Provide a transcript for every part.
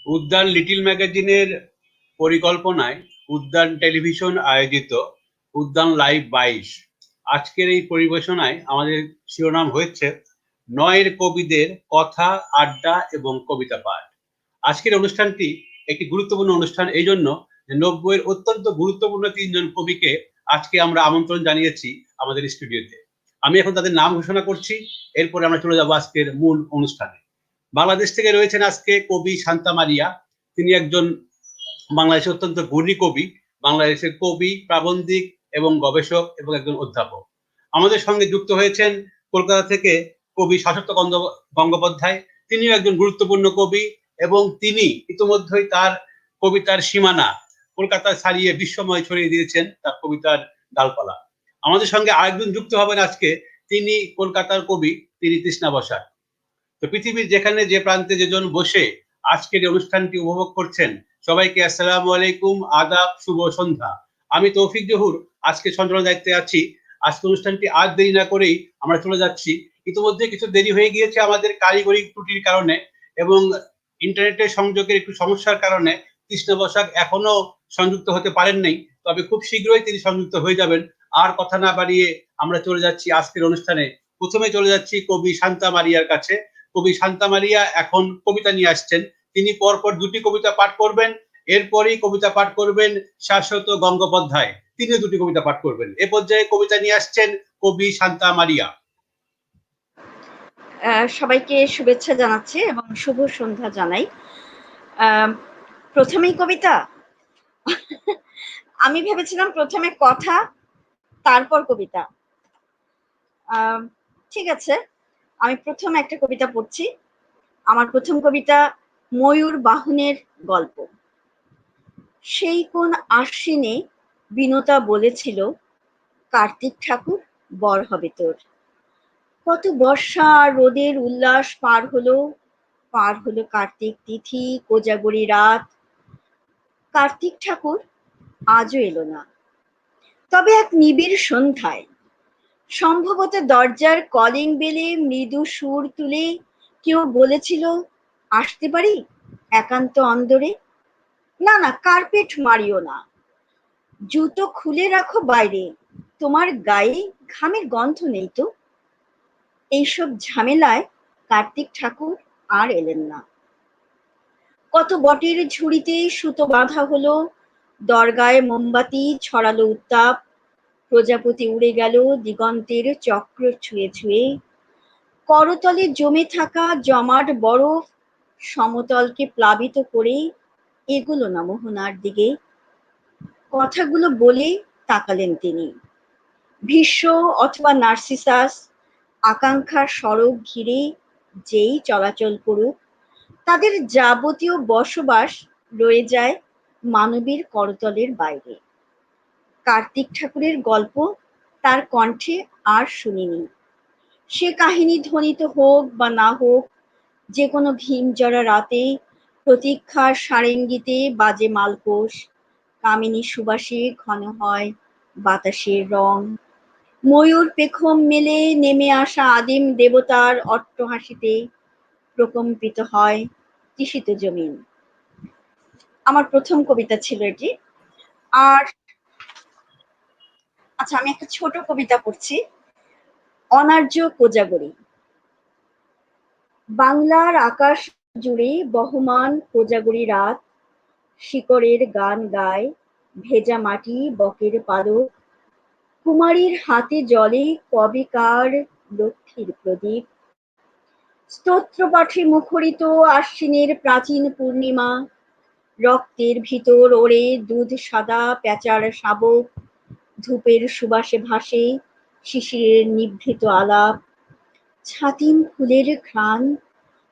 উদ্যান লিটল ম্যাগাজিনের পরিকল্পনায় উদ্যান টেলিভিশন আয়োজিত উদ্যান লাইভ 22। আজকের এই পরিবেশনায় আমাদের শিরোনাম হয়েছে নয়ের কবিদের কথা, আড্ডা এবং কবিতা পাঠ। আজকের অনুষ্ঠানটি একটি গুরুত্বপূর্ণ অনুষ্ঠান এই জন্য যে 90-এর অত্যন্ত গুরুত্বপূর্ণ 3জন কবিকে আজকে আমরা আমন্ত্রণ জানিয়েছি আমাদের স্টুডিওতে। আমি এখন তাদের নাম ঘোষণা করছি, এরপরে আমরা চলে যাবো আজকের মূল অনুষ্ঠানে। বাংলাদেশ থেকে রয়েছেন আজকে কবি শান্তা মারিয়া। তিনি একজন বাংলাদেশের অত্যন্ত গুণী কবি, বাংলাদেশের কবি, প্রাবন্ধিক এবং গবেষক এবং একজন অধ্যাপক। আমাদের সঙ্গে যুক্ত হয়েছেন কলকাতা থেকে কবি শাশ্বত গঙ্গোপাধ্যায়। তিনিও একজন গুরুত্বপূর্ণ কবি এবং তিনি ইতিমধ্যেই তার কবিতার সীমানা কলকাতায় ছাড়িয়ে বিশ্বময় ছড়িয়ে দিয়েছেন তার কবিতার ডালপালা। আমাদের সঙ্গে আরেকজন যুক্ত হবেন আজকে, তিনি কলকাতার কবি, তিনি তৃষ্ণা বসাক। তো পৃথিবীর যেখানে যে প্রান্তে যেজন বসে আজকের এই অনুষ্ঠানটি উপভোগ করছেন, সবাইকে আসসালামু আলাইকুম, আদাব, শুভ সন্ধ্যা। আমি তৌফিক জহুর আজকে সঞ্চালনের দায়িত্বে আছি। আজকে অনুষ্ঠানটি আর দেরি না করেই আমরা চলে যাচ্ছি। ইতিমধ্যে কিছু দেরি হয়ে গিয়েছে আমাদের কারিগরি ত্রুটির কারণে এবং ইন্টারনেটের সংযোগের একটু সমস্যার কারণে তৃষ্ণা বসাক এখনো সংযুক্ত হতে পারেন নাই, তবে খুব শীঘ্রই তিনি সংযুক্ত হয়ে যাবেন। আর কথা না বাড়িয়ে আমরা চলে যাচ্ছি আজকের অনুষ্ঠানে। প্রথমে চলে যাচ্ছি কবি শান্তা মারিয়ার কাছে। কবি শান্তা মারিয়া এখন কবিতা নিয়ে আসছেন। তিনি পরপর দুটি কবিতা পাঠ করবেন, এরপরেই কবিতা পাঠ করবেন শাশ্বত গঙ্গোপাধ্যায়, তিনিও দুটি কবিতা পাঠ করবেন। এ পর্যায়ে কবিতা নিয়ে আসছেন কবি শান্তা মারিয়া। সবাইকে শুভেচ্ছা জানাচ্ছি এবং শুভ সন্ধ্যা জানাই। প্রথমেই কবিতা। আমি ভেবেছিলাম প্রথমে কথা, তারপর কবিতা। ঠিক আছে, আমি প্রথম একটা কবিতা পড়ছি। আমার প্রথম কবিতা ময়ূর বাহনের গল্প। সেই কোন আশ্বিনে বিনতা বলেছিল, কার্তিক ঠাকুর বর হবে তোর। কত বর্ষা রোদের উল্লাস পার হলো কার্তিক তিথি, কোজাগরি রাত। কার্তিক ঠাকুর আজও এলো না। তবে এক নিবিড় সন্ধ্যায় সম্ভবত দরজার কলিং বেলে মৃদু সুর তুলে কেউ বলেছিল, আসতে পারি একান্ত অন্দরে? না না, কার্পেট মারিও না, জুতো খুলে রাখো বাইরে, তোমার গায়ে ঘামের গন্ধ নেই তো। এইসব ঝামেলায় কার্তিক ঠাকুর আর এলেন না। কত বটের ঝুড়িতে সুতো বাঁধা হলো, দরগায় মোমবাতি ছড়ালো উত্তাপ, প্রজাপতি উড়ে গেল দিগন্তের চক্র ছুঁয়ে ছুঁয়ে। করতলে জমে থাকা জমাট বরফ সমতলকে প্লাবিত করে এগুলো না মোহনার দিকে। কথাগুলো বলে তাকালেন তিনি। ভীষ্ম অথবা নার্সিসাস আকাঙ্ক্ষার সড়ক ঘিরে যেই চলাচল করুক, তাদের যাবতীয় বসবাস রয়ে যায় মানবীর করতলের বাইরে। কার্তিক ঠাকুরের গল্প তার কণ্ঠে আর শুনিনি। সে কাহিনী ধ্বনিত হোক বা না হোক, যে কোনো ঘিমজড়া রাতে প্রতীক্ষার সারেঙ্গিতে বাজে মালকোষ, কামিনী সুবাসে ঘন হয় বাতাসের রং, ময়ূর পেখম মেলে নেমে আসা আদিম দেবতার অট্টহাসিতে প্রকম্পিত হয় তৃষিত জমিন। আমার প্রথম কবিতা ছিল এটি। আর আচ্ছা, আমি একটা ছোট কবিতা পড়ছি, অনার্য কোজাগরী। বাংলার আকাশ জুড়ে বহমান কোজাগরী রাত, শিকড়ের গান গায় ভেজা মাটি বকের পালক, কুমারীর হাতে জলে কবেকার লক্ষ্মীর প্রদীপ। স্তোত্রপাঠে মুখরিত আশ্বিনের প্রাচীন পূর্ণিমা, রক্তের ভিতর ওড়ে দুধ সাদা প্যাঁচার শাবক, ধূপের সুবাসে ভাসে শিশিরের নিভৃত আলাপ। ছাতিম ফুলের ঘ্রাণ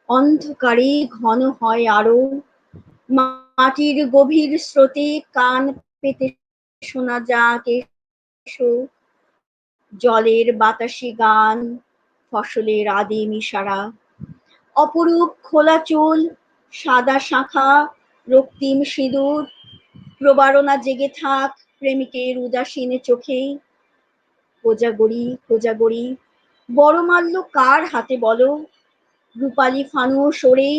অন্ধকারে ঘন হয় আরো, মাটির গভীর স্রোতে কান পেতে শোনা যাক এসো, জলের বাতাসে গান, ফসলের আদিম ইশারা। অপরূপ খোলা চুল, সাদা শাঁখা, রক্তিম সিঁদুর, প্রবারণা জেগে থাক প্রেমিকের উদাসীন চোখে। কোজাগরী কোজাগরী, বড় মাল্য কার হাতে বলো, রূপালি ফানুষ ওড়ে,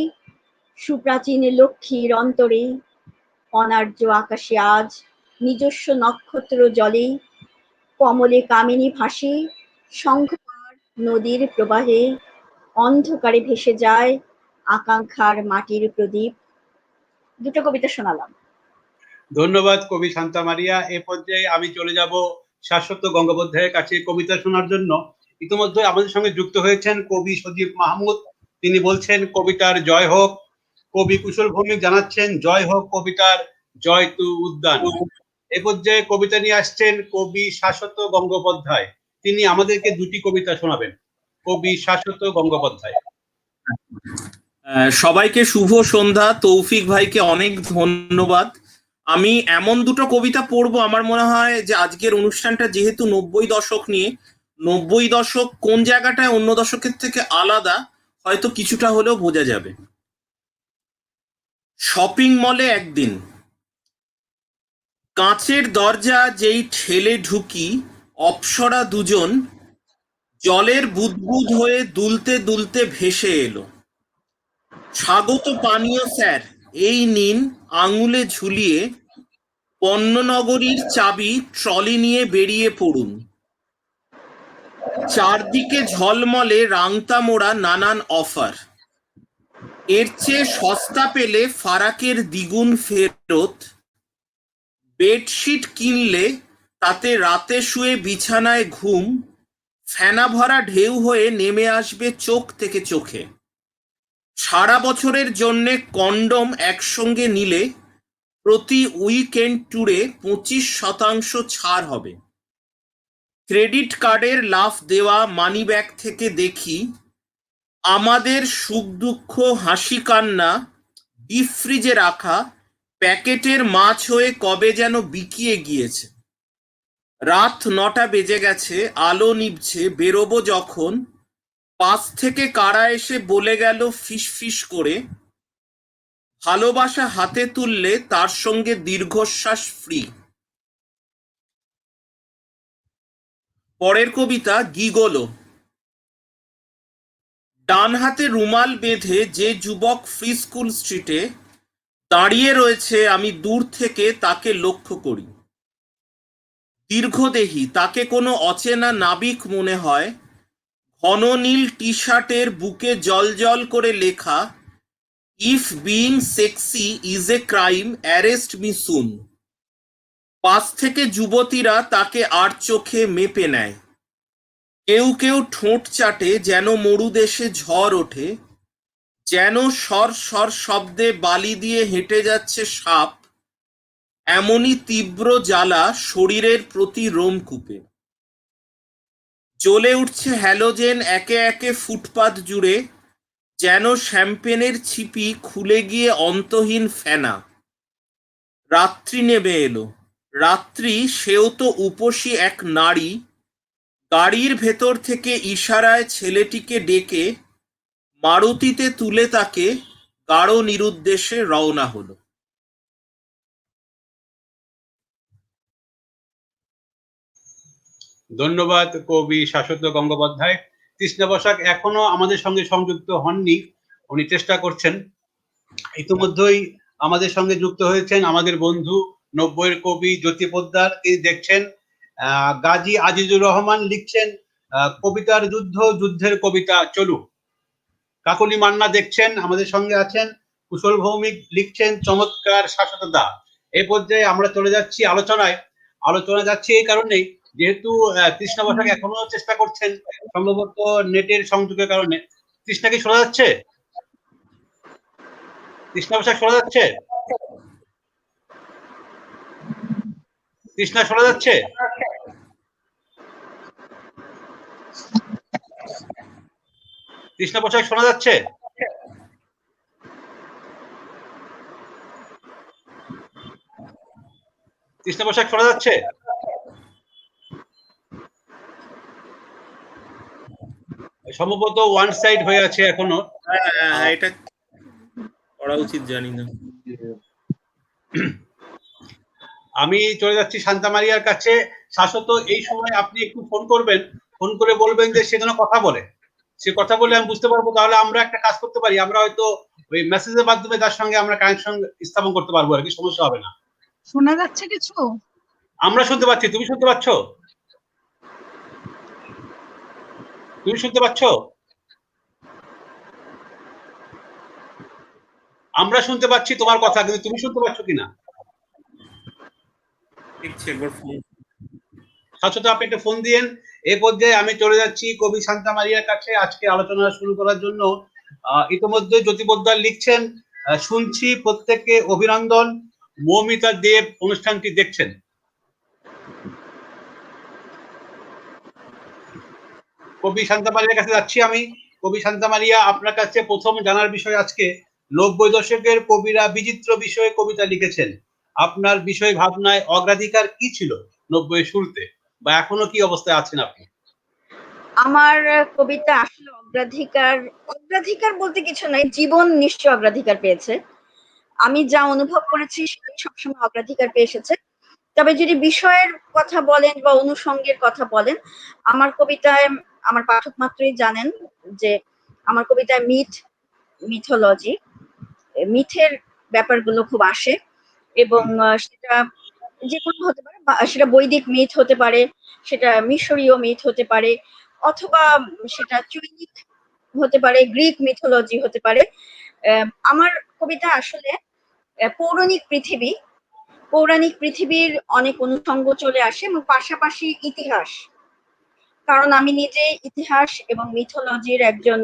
সুপ্রাচীন লক্ষ্মীর অন্তরে অনার্য আকাশে আজ নিজস্ব নক্ষত্র জলে, কমলে কামিনী ভাসে শঙ্খপার নদীর প্রবাহে, অন্ধকারে ভেসে যায় আকাঙ্ক্ষার মাটির প্রদীপ। দুটো কবিতা শোনালাম। ধন্যবাদ কবি শান্তা মারিয়া। এ পর্যায়ে আমি চলে যাব শাশ্বত গঙ্গোপাধ্যায়ের কাছে কবিতা শোনার জন্য। ইতিমধ্যে আমাদের সঙ্গে যুক্ত হয়েছেন কবি সজীব মাহমুদ। তিনি বলছেন কবিতার জয় হোক। কবি কুশল ভৌমিক জানাচ্ছেন জয় হোক কবিতার, জয় তু উদ্যান। এ পর্যায়ে কবিতা নিয়ে আসছেন কবি শাশ্বত গঙ্গোপাধ্যায়। তিনি আমাদেরকে দুটি কবিতা শোনাবেন। কবি শাশ্বত গঙ্গোপাধ্যায়। সবাইকে শুভ সন্ধ্যা। তৌফিক ভাইকে অনেক ধন্যবাদ। আমি এমন দুটো কবিতা পড়বো, আমার মনে হয় যে আজকের অনুষ্ঠানটা যেহেতু 90 দশক নিয়ে, 90 দশক কোন জায়গাটায় অন্য দশকের থেকে আলাদা হয়তো কিছুটা হলেও বোঝা যাবে। শপিং মলে একদিন, কাঁচের দরজা যেই ঠেলে ঢুকি, অপ্সরা দুজন জলের বুদবুদ হয়ে দুলতে দুলতে ভেসে এলো। স্বাগত পানীয় স্যার, এই নিন আঙুলে ঝুলিয়ে, পণ্যনগরীর চাবি ট্রলি নিয়ে বেরিয়ে পড়ুন। চারদিকে ঝলমলে রাংতা মোড়া নানান অফার, এর চেয়ে সস্তা পেলে ফারাকের দ্বিগুণ ফেরত। বেডশিট কিনলে তাতে রাতে শুয়ে বিছানায় ঘুম, ফেনা ভরা ঢেউ হয়ে নেমে আসবে চোখ থেকে চোখে। সারা বছরের জন্যে কন্ডম একসঙ্গে নিলে প্রতি উইকেন্ড ট্যুরে 25% ছাড় হবে। ক্রেডিট কার্ডের লাফ দেওয়া মানিব্যাগ থেকে দেখি আমাদের সুখ দুঃখ হাসি কান্না ডিপ ফ্রিজে রাখা প্যাকেটের মাছ হয়ে কবে যেন বিকিয়ে গিয়েছে। রাত 9টা বেজে গেছে, আলো নিভছে, বেরোবো যখন পাশ থেকে কারা এসে বলে গেল ফিস ফিস করে, ভালোবাসা হাতে তুললে তার সঙ্গে দীর্ঘশ্বাস ফ্রি। পরের কবিতা গিগোলো। ডান হাতে রুমাল বেঁধে যে যুবক ফ্রি স্কুল স্ট্রিটে দাঁড়িয়ে রয়েছে, আমি দূর থেকে তাকে লক্ষ্য করি। দীর্ঘদেহী, তাকে কোনো অচেনা নাবিক মনে হয়। ঘন নীল টি শার্টের বুকে জল করে লেখা, if being sexy is a crime arrest me soon. পাশ থেকে যুবতীরা তাকে আর চোখে মেপে নেয়। কেউ কেউ ঠোঁট চাটে যেন মরুদেশে ঝড় ওঠে, যেন সর সর শব্দে বালি দিয়ে হেঁটে যাচ্ছে সাপ। এমনই তীব্র জ্বালা শরীরের প্রতি রোমকূপে। জ্বলে উঠছে হ্যালোজেন একে একে ফুটপাত জুড়ে, যেন শ্যাম্পেনের ছিপি খুলে গিয়ে অন্তহীন ফেনা। রাত্রি নেমে এলো। রাত্রি, সেও তো উপসী এক নারী। গাড়ির ভেতর থেকে ইশারায় ছেলেটিকে ডেকে মারুতিতে তুলে তাকে গাঢ় নিরুদ্দেশে রওনা হলো। ধন্যবাদ কবি শাশ্বত গঙ্গোপাধ্যায়। তৃষ্ণা বসাক এখনো আমাদের সঙ্গে সংযুক্ত হননি, উনি চেষ্টা করছেন। ইতিমধ্যেই আমাদের সঙ্গে যুক্ত হয়েছেন আমাদের বন্ধু 90-এর কবি জ্যোতি পোদ্দার। তিনি দেখছেন গাজী আজিজুর রহমান লিখছেন কবিতার যুদ্ধ, যুদ্ধের কবিতা চলুক। কাকলি মান্না দেখছেন আমাদের সঙ্গে আছেন। কুশল ভৌমিক লিখছেন চমৎকার শাশ্বততা। এই পর্যায়ে আমরা চলে যাচ্ছি আলোচনা যাচ্ছি এই কারণেই, যেহেতু তৃষ্ণা বসাক এখনো চেষ্টা করছেন সম্ভবত নেটের সংযোগের কারণে। তৃষ্ণা কি শোনা যাচ্ছে? তৃষ্ণা বসাক শোনা যাচ্ছে? তৃষ্ণা শোনা যাচ্ছে? তৃষ্ণা বসাক শোনা যাচ্ছে? তৃষ্ণা বসাক শোনা যাচ্ছে? সম্ভবত ওয়ান সাইড হয়ে আছে এখনো। এটা করা উচিত, জানি না। আমি চলে যাচ্ছি শান্তা মারিয়ার কাছে। শাশ্বত, এই সময় আপনি একটু ফোন করবেন, ফোন করে বলবেন যে সে যেন কথা বলে। সে কথা বলে আমি বুঝতে পারবো, তাহলে আমরা একটা কাজ করতে পারি। আমরা হয়তো ওই মেসেজের মাধ্যমে তার সঙ্গে আমরা কানেকশন স্থাপন করতে পারবো আর কি, সমস্যা হবে না। শোনা যাচ্ছে কিছু? আমরা শুনতে পাচ্ছি, তুমি শুনতে পাচ্ছ? তুমি শুনতে পাচ্ছ? আমরা শুনতে পাচ্ছি তোমার কথা, কিন্তু তুমি শুনতে পাচ্ছ কিনা? দেখছি একবার ফোন। শাশ্বত, আপনি একটা ফোন দিয়েন। এই পর্যায়ে আমি চলে যাচ্ছি কবি শান্তা মারিয়ার কাছে আজকে আলোচনা শুরু করার জন্য। ইতিমধ্যে জ্যোতি পোদ্দার লিখছেন, শুনছি প্রত্যেককে অভিনন্দন, মৌমিতা দেব অনুষ্ঠানটি দেখছেন। কবি শান্তা মারিয়ার কাছে যাচ্ছি আমি। কবি শান্তা মারিয়া, আপনার কাছে প্রথম জানার বিষয় আজকে 90 দশকের কবিরা বিচিত্র বিষয়ে কবিতা লিখেছেন। আপনার বিষয় ভাবনায় অগ্রাধিকার কি ছিল 90 এর শুরুতে, বা এখনো কি অবস্থায় আছেন আপনি? আমার কবিতা আসলে অগ্রাধিকার বলতে কিছু নাই, জীবন নিশ্চয় অগ্রাধিকার পেয়েছে। আমি যা অনুভব করেছি সেটাই সবসময় অগ্রাধিকার পেয়ে এসেছে। তবে যদি বিষয়ের কথা বলেন বা অনুষঙ্গের কথা বলেন, আমার কবিতায়, আমার পাঠক মাত্রই জানেন যে আমার কবিতায় মিথোলজি, মিথের ব্যাপারগুলো খুব আসে, এবং সেটা যে কোনো হতে পারে, সেটা বৈদিক মিথ হতে পারে, সেটা মিশরীয় মিথ হতে পারে, অথবা সেটা চৈনিক হতে পারে, গ্রিক মিথোলজি হতে পারে। আমার কবিতা আসলে পৌরাণিক পৃথিবীর অনেক অনুষঙ্গ চলে আসে, এবং পাশাপাশি ইতিহাস, কারণ আমি নিজে ইতিহাস এবং মিথোলজির একজন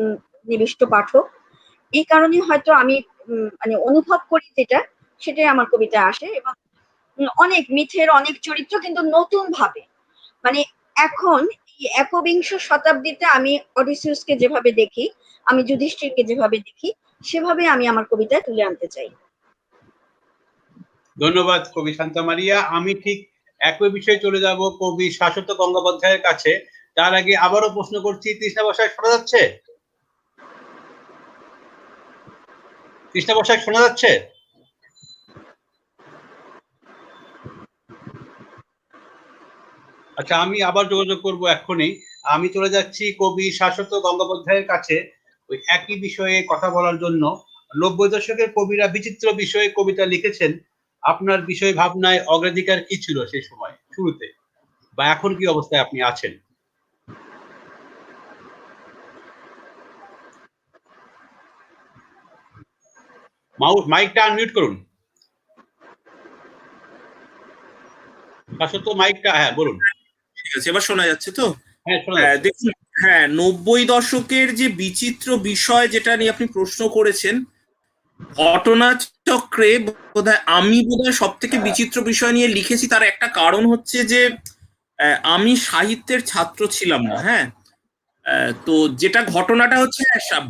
নিবিষ্ট পাঠক। এই কারণে হয়তো আমি মানে অনুভব করি যেটা, সেটাই আমার কবিতায় আসে। এবং অনেক মিথের অনেক চরিত্র, কিন্তু নতুন ভাবে, মানে এখন এই একবিংশ শতাব্দীতে আমি অডিসিউসকে যেভাবে দেখি, আমি যুধিষ্ঠিরকে যেভাবে দেখি, সেভাবে আমি আমার কবিতায় তুলে আনতে চাই। ধন্যবাদ কবি শান্তা মারিয়া। আমি ঠিক একই বিষয়ে চলে যাব কবি শাশ্বত গঙ্গোপাধ্যায়ের কাছে। তার আগে আবারও প্রশ্ন করছি, তৃষ্ণা বসায় শোনা যাচ্ছে? তৃষ্ণা বসায় শোনা যাচ্ছে? আচ্ছা, আমি আবার যোগাযোগ করব এক্ষুনি। আমি চলে যাচ্ছি কবি শাশ্বত গঙ্গোপাধ্যায়ের কাছে ওই একই বিষয়ে কথা বলার জন্য। 90 দশকের কবিরা বিচিত্র বিষয়ে কবিতা লিখেছেন। আপনার বিষয় ভাবনায় অগ্রাধিকার কি ছিল সেই সময় শুরুতে, বা এখন কি অবস্থায় আপনি আছেন? মাইকটা আনমিউট করুন। শাশ্বত, মাইকটা, হ্যাঁ বলুন। ঠিক আছে, এবার শোনা যাচ্ছে তো? হ্যাঁ, শোনা যাচ্ছে। দেখুন, হ্যাঁ, 90 দশকের যে বিচিত্র বিষয় যেটা নিয়ে আপনি প্রশ্ন করেছেন, ঘটনাচক্রে আমি বোধহয় সব থেকে বিচিত্র বিষয় নিয়ে লিখেছি। তার একটা কারণ হচ্ছে যে আমি সাহিত্যের ছাত্র ছিলাম না। হ্যাঁ, তো যেটা ঘটনাটা হচ্ছে,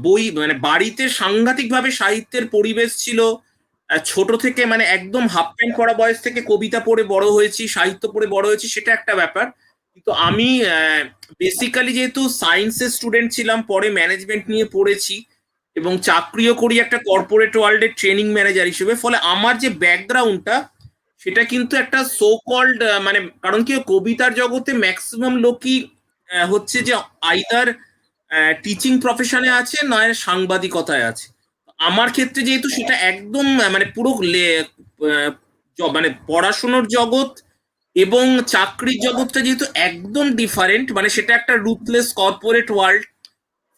বই মানে বাড়িতে সাংঘাতিক ভাবে সাহিত্যের পরিবেশ ছিল। ছোট থেকে মানে একদম হাফ প্যান্ট পরা বয়স থেকে কবিতা পড়ে বড় হয়েছি, সাহিত্য পড়ে বড় হয়েছি, সেটা একটা ব্যাপার। কিন্তু আমি বেসিক্যালি যেহেতু সায়েন্সের স্টুডেন্ট ছিলাম, পরে ম্যানেজমেন্ট নিয়ে পড়েছি এবং চাকরিও করি একটা কর্পোরেট ওয়ার্ল্ডের ট্রেনিং ম্যানেজার হিসেবে। ফলে আমার যে ব্যাকগ্রাউন্ডটা, সেটা কিন্তু একটা সো কল্ড মানে, কারণ কি কবিতার জগতে ম্যাক্সিমাম লোকই হচ্ছে যে আইদার টিচিং প্রফেশনে আছে, নয় সাংবাদিকতায় আছে। আমার ক্ষেত্রে যেহেতু সেটা একদম মানে পুরো মানে পড়াশোনার জগৎ এবং চাকরির জগৎটা যেহেতু একদম ডিফারেন্ট, মানে সেটা একটা রুথলেস কর্পোরেট ওয়ার্ল্ড।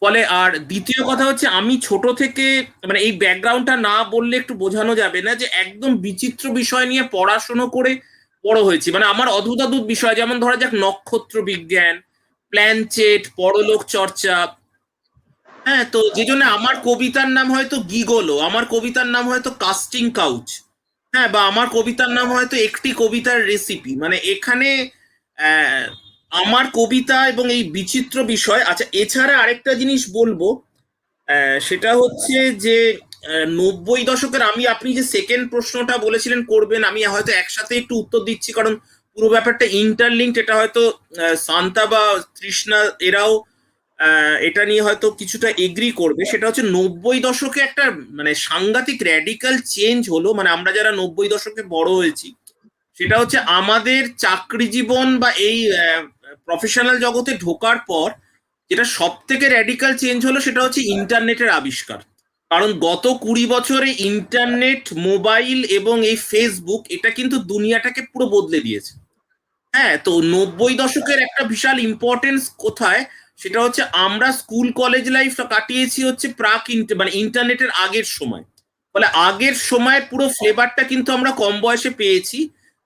ফলে আর দ্বিতীয় কথা হচ্ছে, আমি ছোট থেকে মানে এই ব্যাকগ্রাউন্ডটা না বললে একটু বোঝানো যাবে না যে একদম বিচিত্র বিষয় নিয়ে পড়াশোনা করে বড় হয়েছি। মানে আমার অদ্ভুত বিষয়, যেমন ধরা যাক নক্ষত্র বিজ্ঞান, প্ল্যানচেট, পরলোক চর্চা। হ্যাঁ, তো যে জন্য আমার কবিতার নাম হয়তো গিগোলো, আমার কবিতার নাম হয়তো কাস্টিং কাউচ, হ্যাঁ, বা আমার কবিতার নাম হয়তো একটি কবিতার রেসিপি। মানে এখানে আহ, আমার কবিতা এবং এই বিচিত্র বিষয়। আচ্ছা, এছাড়া আরেকটা জিনিস বলবো, সেটা হচ্ছে যে 90 দশকের আপনি যে সেকেন্ড প্রশ্নটা বলেছিলেন করবেন, আমি হয়তো একসাথে একটু উত্তর দিচ্ছি, কারণ পুরো ব্যাপারটা ইন্টারলিঙ্কড। এটা হয়তো শান্তা বা তৃষ্ণা এরাও এটা নিয়ে হয়তো কিছুটা এগ্রি করবে। সেটা হচ্ছে 90 দশকে একটা মানে সাংঘাতিক র্যাডিক্যাল চেঞ্জ হলো, মানে আমরা যারা 90 দশকে বড় হয়েছি, সেটা হচ্ছে আমাদের চাকরি জীবন বা এই প্রফেশনাল জগতে ঢোকার পর যেটা সব থেকে র্যাডিক্যাল চেঞ্জ হলো, সেটা হচ্ছে ইন্টারনেটের আবিষ্কার। কারণ গত 20 বছরে ইন্টারনেট, মোবাইল এবং এই ফেসবুক এটা কিন্তু দুনিয়াটাকে পুরো বদলে দিয়েছে। হ্যাঁ, তো 90 দশকের একটা বিশাল ইম্পর্টেন্স কোথায়, সেটা হচ্ছে আমরা স্কুল কলেজ লাইফ কাটিয়েছি হচ্ছে মানে ইন্টারনেটের আগের সময়। ফলে আগের সময়ের পুরো ফ্লেভারটা কিন্তু আমরা কম বয়সে পেয়েছি।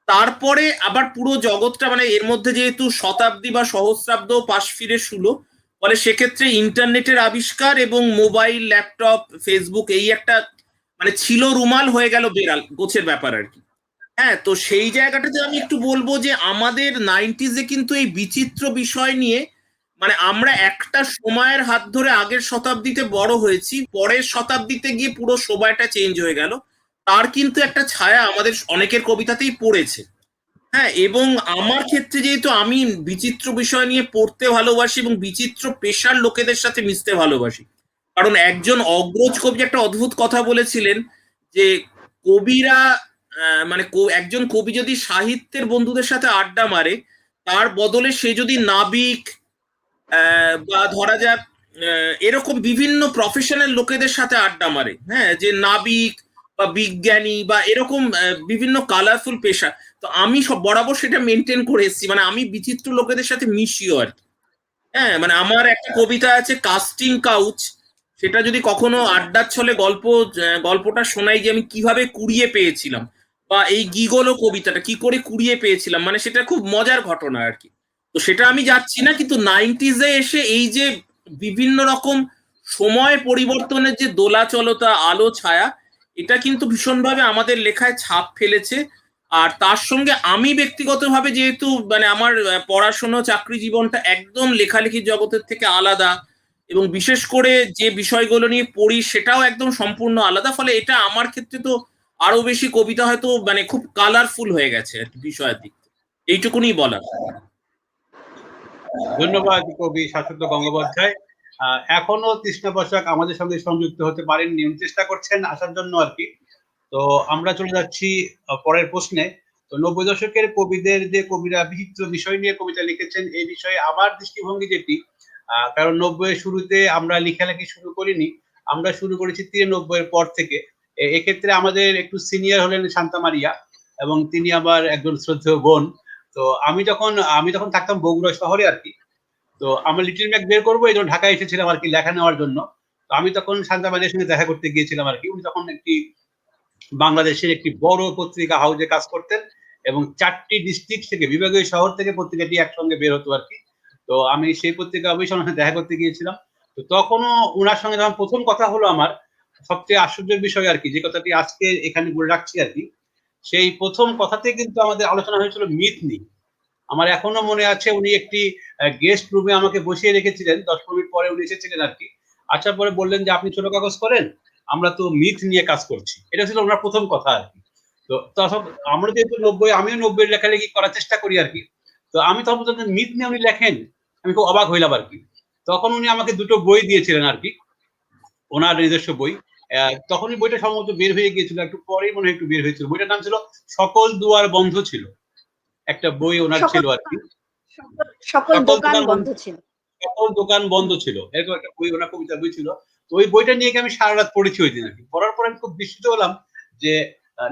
তারপরে আবার পুরো জগৎটা মানে এর মধ্যে যেহেতু শতাব্দী বা সহস্রাব্দ পাশ ফিরে শুলো, ফলে সেক্ষেত্রে ইন্টারনেটের আবিষ্কার এবং মোবাইল, ল্যাপটপ, ফেসবুক এই একটা মানে ছিল রুমাল হয়ে গেল বেড়াল গোছের ব্যাপার আর কি। হ্যাঁ, তো সেই জায়গাটাতে আমি একটু বলবো যে আমাদের 90s কিন্তু এই বিচিত্র বিষয় নিয়ে মানে আমরা একটা সময়ের হাত ধরে আগের শতাব্দীতে বড় হয়েছি, পরের শতাব্দীতে গিয়ে পুরো সময়টা চেঞ্জ হয়ে গেল। তার কিন্তু একটা ছায়া আমাদের অনেকের কবিতাতেই পড়েছে। হ্যাঁ, এবং আমার ক্ষেত্রে যেহেতু আমি বিচিত্র বিষয় নিয়ে পড়তে ভালোবাসি এবং বিচিত্র পেশার লোকেদের সাথে মিশতে ভালোবাসি, কারণ একজন অগ্রজ কবি একটা অদ্ভুত কথা বলেছিলেন যে কবিরা মানে একজন কবি যদি সাহিত্যের বন্ধুদের সাথে আড্ডা মারে, তার বদলে সে যদি নাবিক বা ধরা যাক এরকম বিভিন্ন প্রফেশনাল লোকেদের সাথে আড্ডা মারে, হ্যাঁ, যে নাবিক বা বিজ্ঞানী বা এরকম বিভিন্ন কালারফুল পেশা, তো আমি সব বরাবর সেটা মেনটেন করে এসেছি, মানে আমি বিচিত্র লোকেদের সাথে মিশিও আর কি। হ্যাঁ, মানে আমার একটা কবিতা আছে কাস্টিং কাউচ, সেটা যদি কখনো আড্ডার ছলে গল্পটা শোনাই যে আমি কিভাবে কুড়িয়ে পেয়েছিলাম, বা এই গিগলো কবিতাটা কি করে কুড়িয়ে পেয়েছিলাম, মানে সেটা খুব মজার ঘটনা আর কি। তো সেটা আমি যাচ্ছি না, কিন্তু 90s-এ এসে এই যে বিভিন্ন রকম সময় পরিবর্তনের যে দোলাচলতা, আলো ছায়া, এটা কিন্তু ভীষণভাবে আমাদের লেখায় ছাপ ফেলেছে। আর তার সঙ্গে আমি ব্যক্তিগতভাবে যেহেতু মানে আমার পড়াশোনা চাকরি জীবনটা একদম লেখালেখির জগতের থেকে আলাদা, এবং বিশেষ করে যে বিষয়গুলো নিয়ে পড়ি সেটাও একদম সম্পূর্ণ আলাদা, ফলে এটা আমার ক্ষেত্রে তো আরো বেশি কবিতা হয়তো মানে খুব কালারফুল হয়ে গেছে আর কি বিষয়ের দিক থেকে। এইটুকুনি বলার। ধন্যবাদ কবি শাশ্বত গঙ্গোপাধ্যায়। এখনো তৃষ্ণা বসাক আমাদের সঙ্গে সংযুক্ত হতে পারেননি, উনি চেষ্টা করছেন আসার জন্য আর কি। তো আমরা চলে যাচ্ছি পরের প্রশ্নে। তো 90 দশকের কবিদের যে কবিরা বিচিত্র বিষয় নিয়ে কবিতা লিখেছেন, এই বিষয়ে আমার দৃষ্টিভঙ্গি যেটি, কারণ 90-এর শুরুতে আমরা লেখালেখি শুরু করিনি, আমরা শুরু করেছি 93-এর পর থেকে। এক্ষেত্রে আমাদের একটু সিনিয়র হলেন শান্তা মারিয়া, এবং তিনি আমার একজন শ্রদ্ধেয় বোন। তো আমি তখন থাকতাম বগুড়া শহরে আর কি। তো আমরা লিটল ম্যাক বের করবো এই জন্য ঢাকায় এসেছিলাম আর কি লেখা নেওয়ার জন্য। তো আমি তখন শান্তা মারিয়ার সঙ্গে দেখা করতে গিয়েছিলাম আর কি। উনি তখন একটি বাংলাদেশের একটি বড় পত্রিকা হাউজে কাজ করতেন, এবং 4টি ডিস্ট্রিক্ট থেকে, বিভাগীয় শহর থেকে পত্রিকাটি একসঙ্গে বের হতো আর কি। তো আমি সেই পত্রিকা অবশ্যই ওনার সাথে দেখা করতে গিয়েছিলাম। তো তখনও ওনার সঙ্গে যখন প্রথম কথা হলো আমার, সবচেয়ে আশ্চর্যের বিষয় আর কি, যে কথাটি আজকে এখানে বলে রাখছি আর কি, সেই প্রথম কথাতে কিন্তু আমাদের আলোচনা হয়েছিল মিথ নিয়ে। আমার এখনো মনে আছে, উনি একটি গেস্ট রুমে আমাকে বসিয়ে রেখেছিলেন, 10 মিনিট পরে উনি এসেছিলেন আর কি। আসার পরে বললেন যে আপনি ছোট কাগজ করেন, আমরা তো মিথ নিয়ে কাজ করছি। এটা ছিল ওনার প্রথম কথা আর কি। তো তখন আমরা যেহেতু 90, আমিও 90 লেখালেখি করার চেষ্টা করি আর কি। তো আমি তখন বলতাম যে মিথ নিয়ে উনি লেখেন, আমি খুব অবাক হইলাম আর কি। তখন উনি আমাকে 2টো বই দিয়েছিলেন আর কি, ওনার নিজস্ব বই। তখনই বইটা সম্ভবত বের হয়ে গিয়েছিল, একটু পরেই মনে হয় একটু বের হয়েছিল। বইটার নাম ছিল সকল দুয়ার বন্ধ ছিল, একটা বই ওনার সকল ছিল আর কি। সকল সকল দোকান বন্ধ ছিল। সকল দোকান বন্ধ ছিল, এরকম একটা বই, ওনার কবিতা বই ছিল। তো ওই বইটা নিয়ে আমি সারা রাত পড়েছি ওই দিন আর কি। পড়ার পর আমি খুব বিস্মিত হলাম যে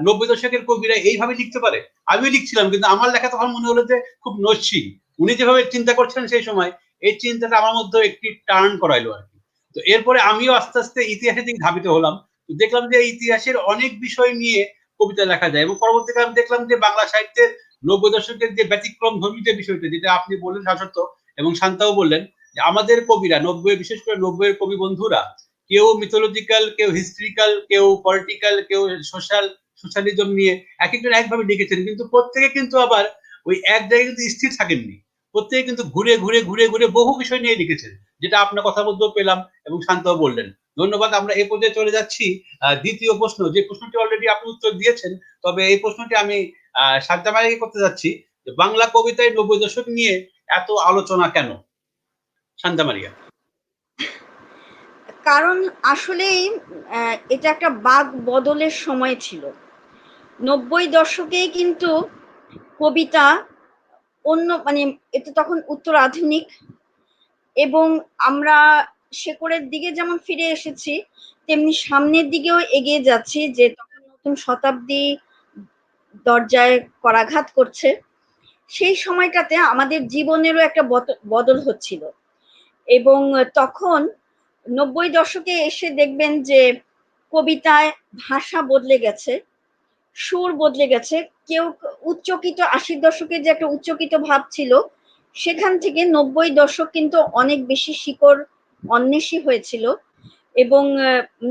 90 দশকের কবিরা এইভাবে লিখতে পারে। আমিও লিখছিলাম, কিন্তু আমার লেখা তখন মনে হলো যে খুব নস্যি। উনি যেভাবে চিন্তা করছিলেন সেই সময়, এই চিন্তাটা আমার মধ্যে একটি টার্ন করাইলো আর কি। তো এরপরে আমিও আস্তে আস্তে ইতিহাসের দিকে ধাবিত হলাম। তো দেখলাম যে ইতিহাসের অনেক বিষয় নিয়ে কবিতা লেখা যায়, এবং পরবর্তীকালে আমি দেখলাম যে বাংলা সাহিত্যের 90 দশকের যে ব্যতিক্রম ধর্মী যে বিষয়টা, যেটা আপনি বললেন শাশ্বত এবং শান্তাও বললেন, যে আমাদের কবিরা 90, বিশেষ করে 90-এর কবি বন্ধুরা, কেউ মিথোলজিক্যাল, কেউ হিস্ট্রিক্যাল, কেউ পলিটিক্যাল, কেউ সোশ্যালিজম নিয়ে এক একজন একভাবে লিখেছেন, কিন্তু প্রত্যেকে কিন্তু আবার ওই এক জায়গায় কিন্তু স্থির থাকেননি। প্রত্যেকে কিন্তু ঘুরে ঘুরে ঘুরে ঘুরে বহু বিষয় নিয়ে লিখেছেন, যেটা আপনার কথা মধ্যেও পেলাম এবং শান্তও বললেন। ধন্যবাদ। আমরা এই পর্যায়ে চলে যাচ্ছি দ্বিতীয় প্রশ্ন, যে প্রশ্নটি অলরেডি আপনি উত্তর দিয়েছেন, তবে এই প্রশ্নটি আমি শান্তা মারিয়াকে করতে যাচ্ছি, যে বাংলা কবিতায় 90 দশক নিয়ে এত আলোচনা কেন? শান্তা মারিয়া। কারণ আসলেই এটা একটা বাক বদলের সময় ছিল। 90 দশকে কিন্তু কবিতা অন্য মানে এটা তখন উত্তর আধুনিক, এবং আমরা শেকড়ের দিকে যেমন ফিরে এসেছি, তেমনি সামনের দিকেও এগিয়ে যাচ্ছি, যে তখন নতুন শতাব্দী দরজায় করাঘাত করছে। সেই সময়টাতে আমাদের জীবনেরও একটা বদল হচ্ছিল, এবং তখন 90 দশকে এসে দেখবেন যে কবিতায় ভাষা বদলে গেছে, সুর বদলে গেছে। কেউ উচ্চকিত 80 দশকে যে একটা উচ্চকিত ভাব ছিল, সেখান থেকে 90 দশক কিন্তু অনেক বেশি শিকড় অন্বেষী হয়েছিল। এবং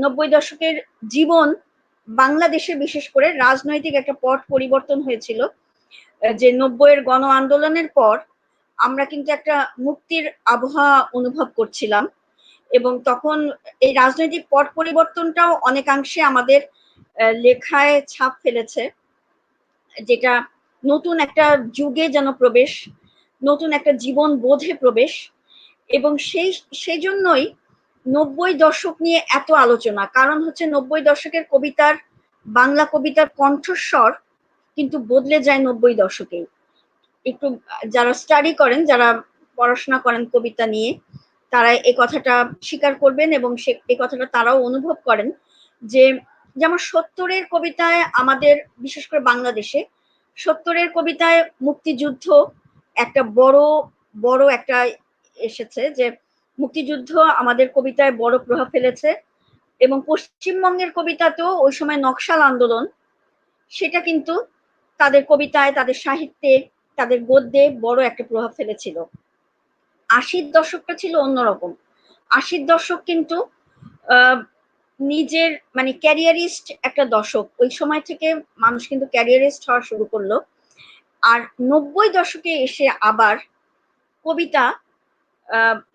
90 দশকের জীবন বাংলাদেশে বিশেষ করে রাজনৈতিক একটা পট পরিবর্তন হয়েছিল, যে 90-এর গণ আন্দোলনের পর আমরা কিন্তু একটা মুক্তির আবহাওয়া অনুভব করছিলাম, এবং তখন এই রাজনৈতিক পট পরিবর্তনটাও অনেকাংশে আমাদের লেখায় ছাপ ফেলেছে, যেটা নতুন একটা যুগে যেন প্রবেশ, নতুন একটা জীবন বোধে প্রবেশ। এবং সেই জন্যই 90 দশক নিয়ে এত আলোচনা, কারণ হচ্ছে 90 দশকের কবিতার, বাংলা কবিতার কণ্ঠস্বর কিন্তু বদলে যায় 90 দশকে। একটু যারা স্টাডি করেন, যারা পড়াশোনা করেন কবিতা নিয়ে, তারা এই কথাটা স্বীকার করবেন, এবং এই কথাটা তারাও অনুভব করেন, যে যেমন 70-এর কবিতায় আমাদের, বিশেষ করে বাংলাদেশে 70-এর কবিতায় মুক্তিযুদ্ধ একটা বড় একটা এসেছে, যে মুক্তিযুদ্ধ আমাদের কবিতায় বড় প্রভাব ফেলেছে। এবং পশ্চিমবঙ্গের কবিতাতেও ওই সময় নকশাল আন্দোলন, সেটা কিন্তু তাদের কবিতায়, তাদের সাহিত্যে, তাদের গদ্যে বড় একটা প্রভাব ফেলেছিল। 80-র দশকটা ছিল অন্যরকম। 80-র দশক কিন্তু নিজের মানে ক্যারিয়ারিস্ট একটা দশক, ওই সময় থেকে মানুষ কিন্তু ক্যারিয়ারিস্ট হওয়া শুরু করলো। আর 90 দশকে এসে আবার কবিতা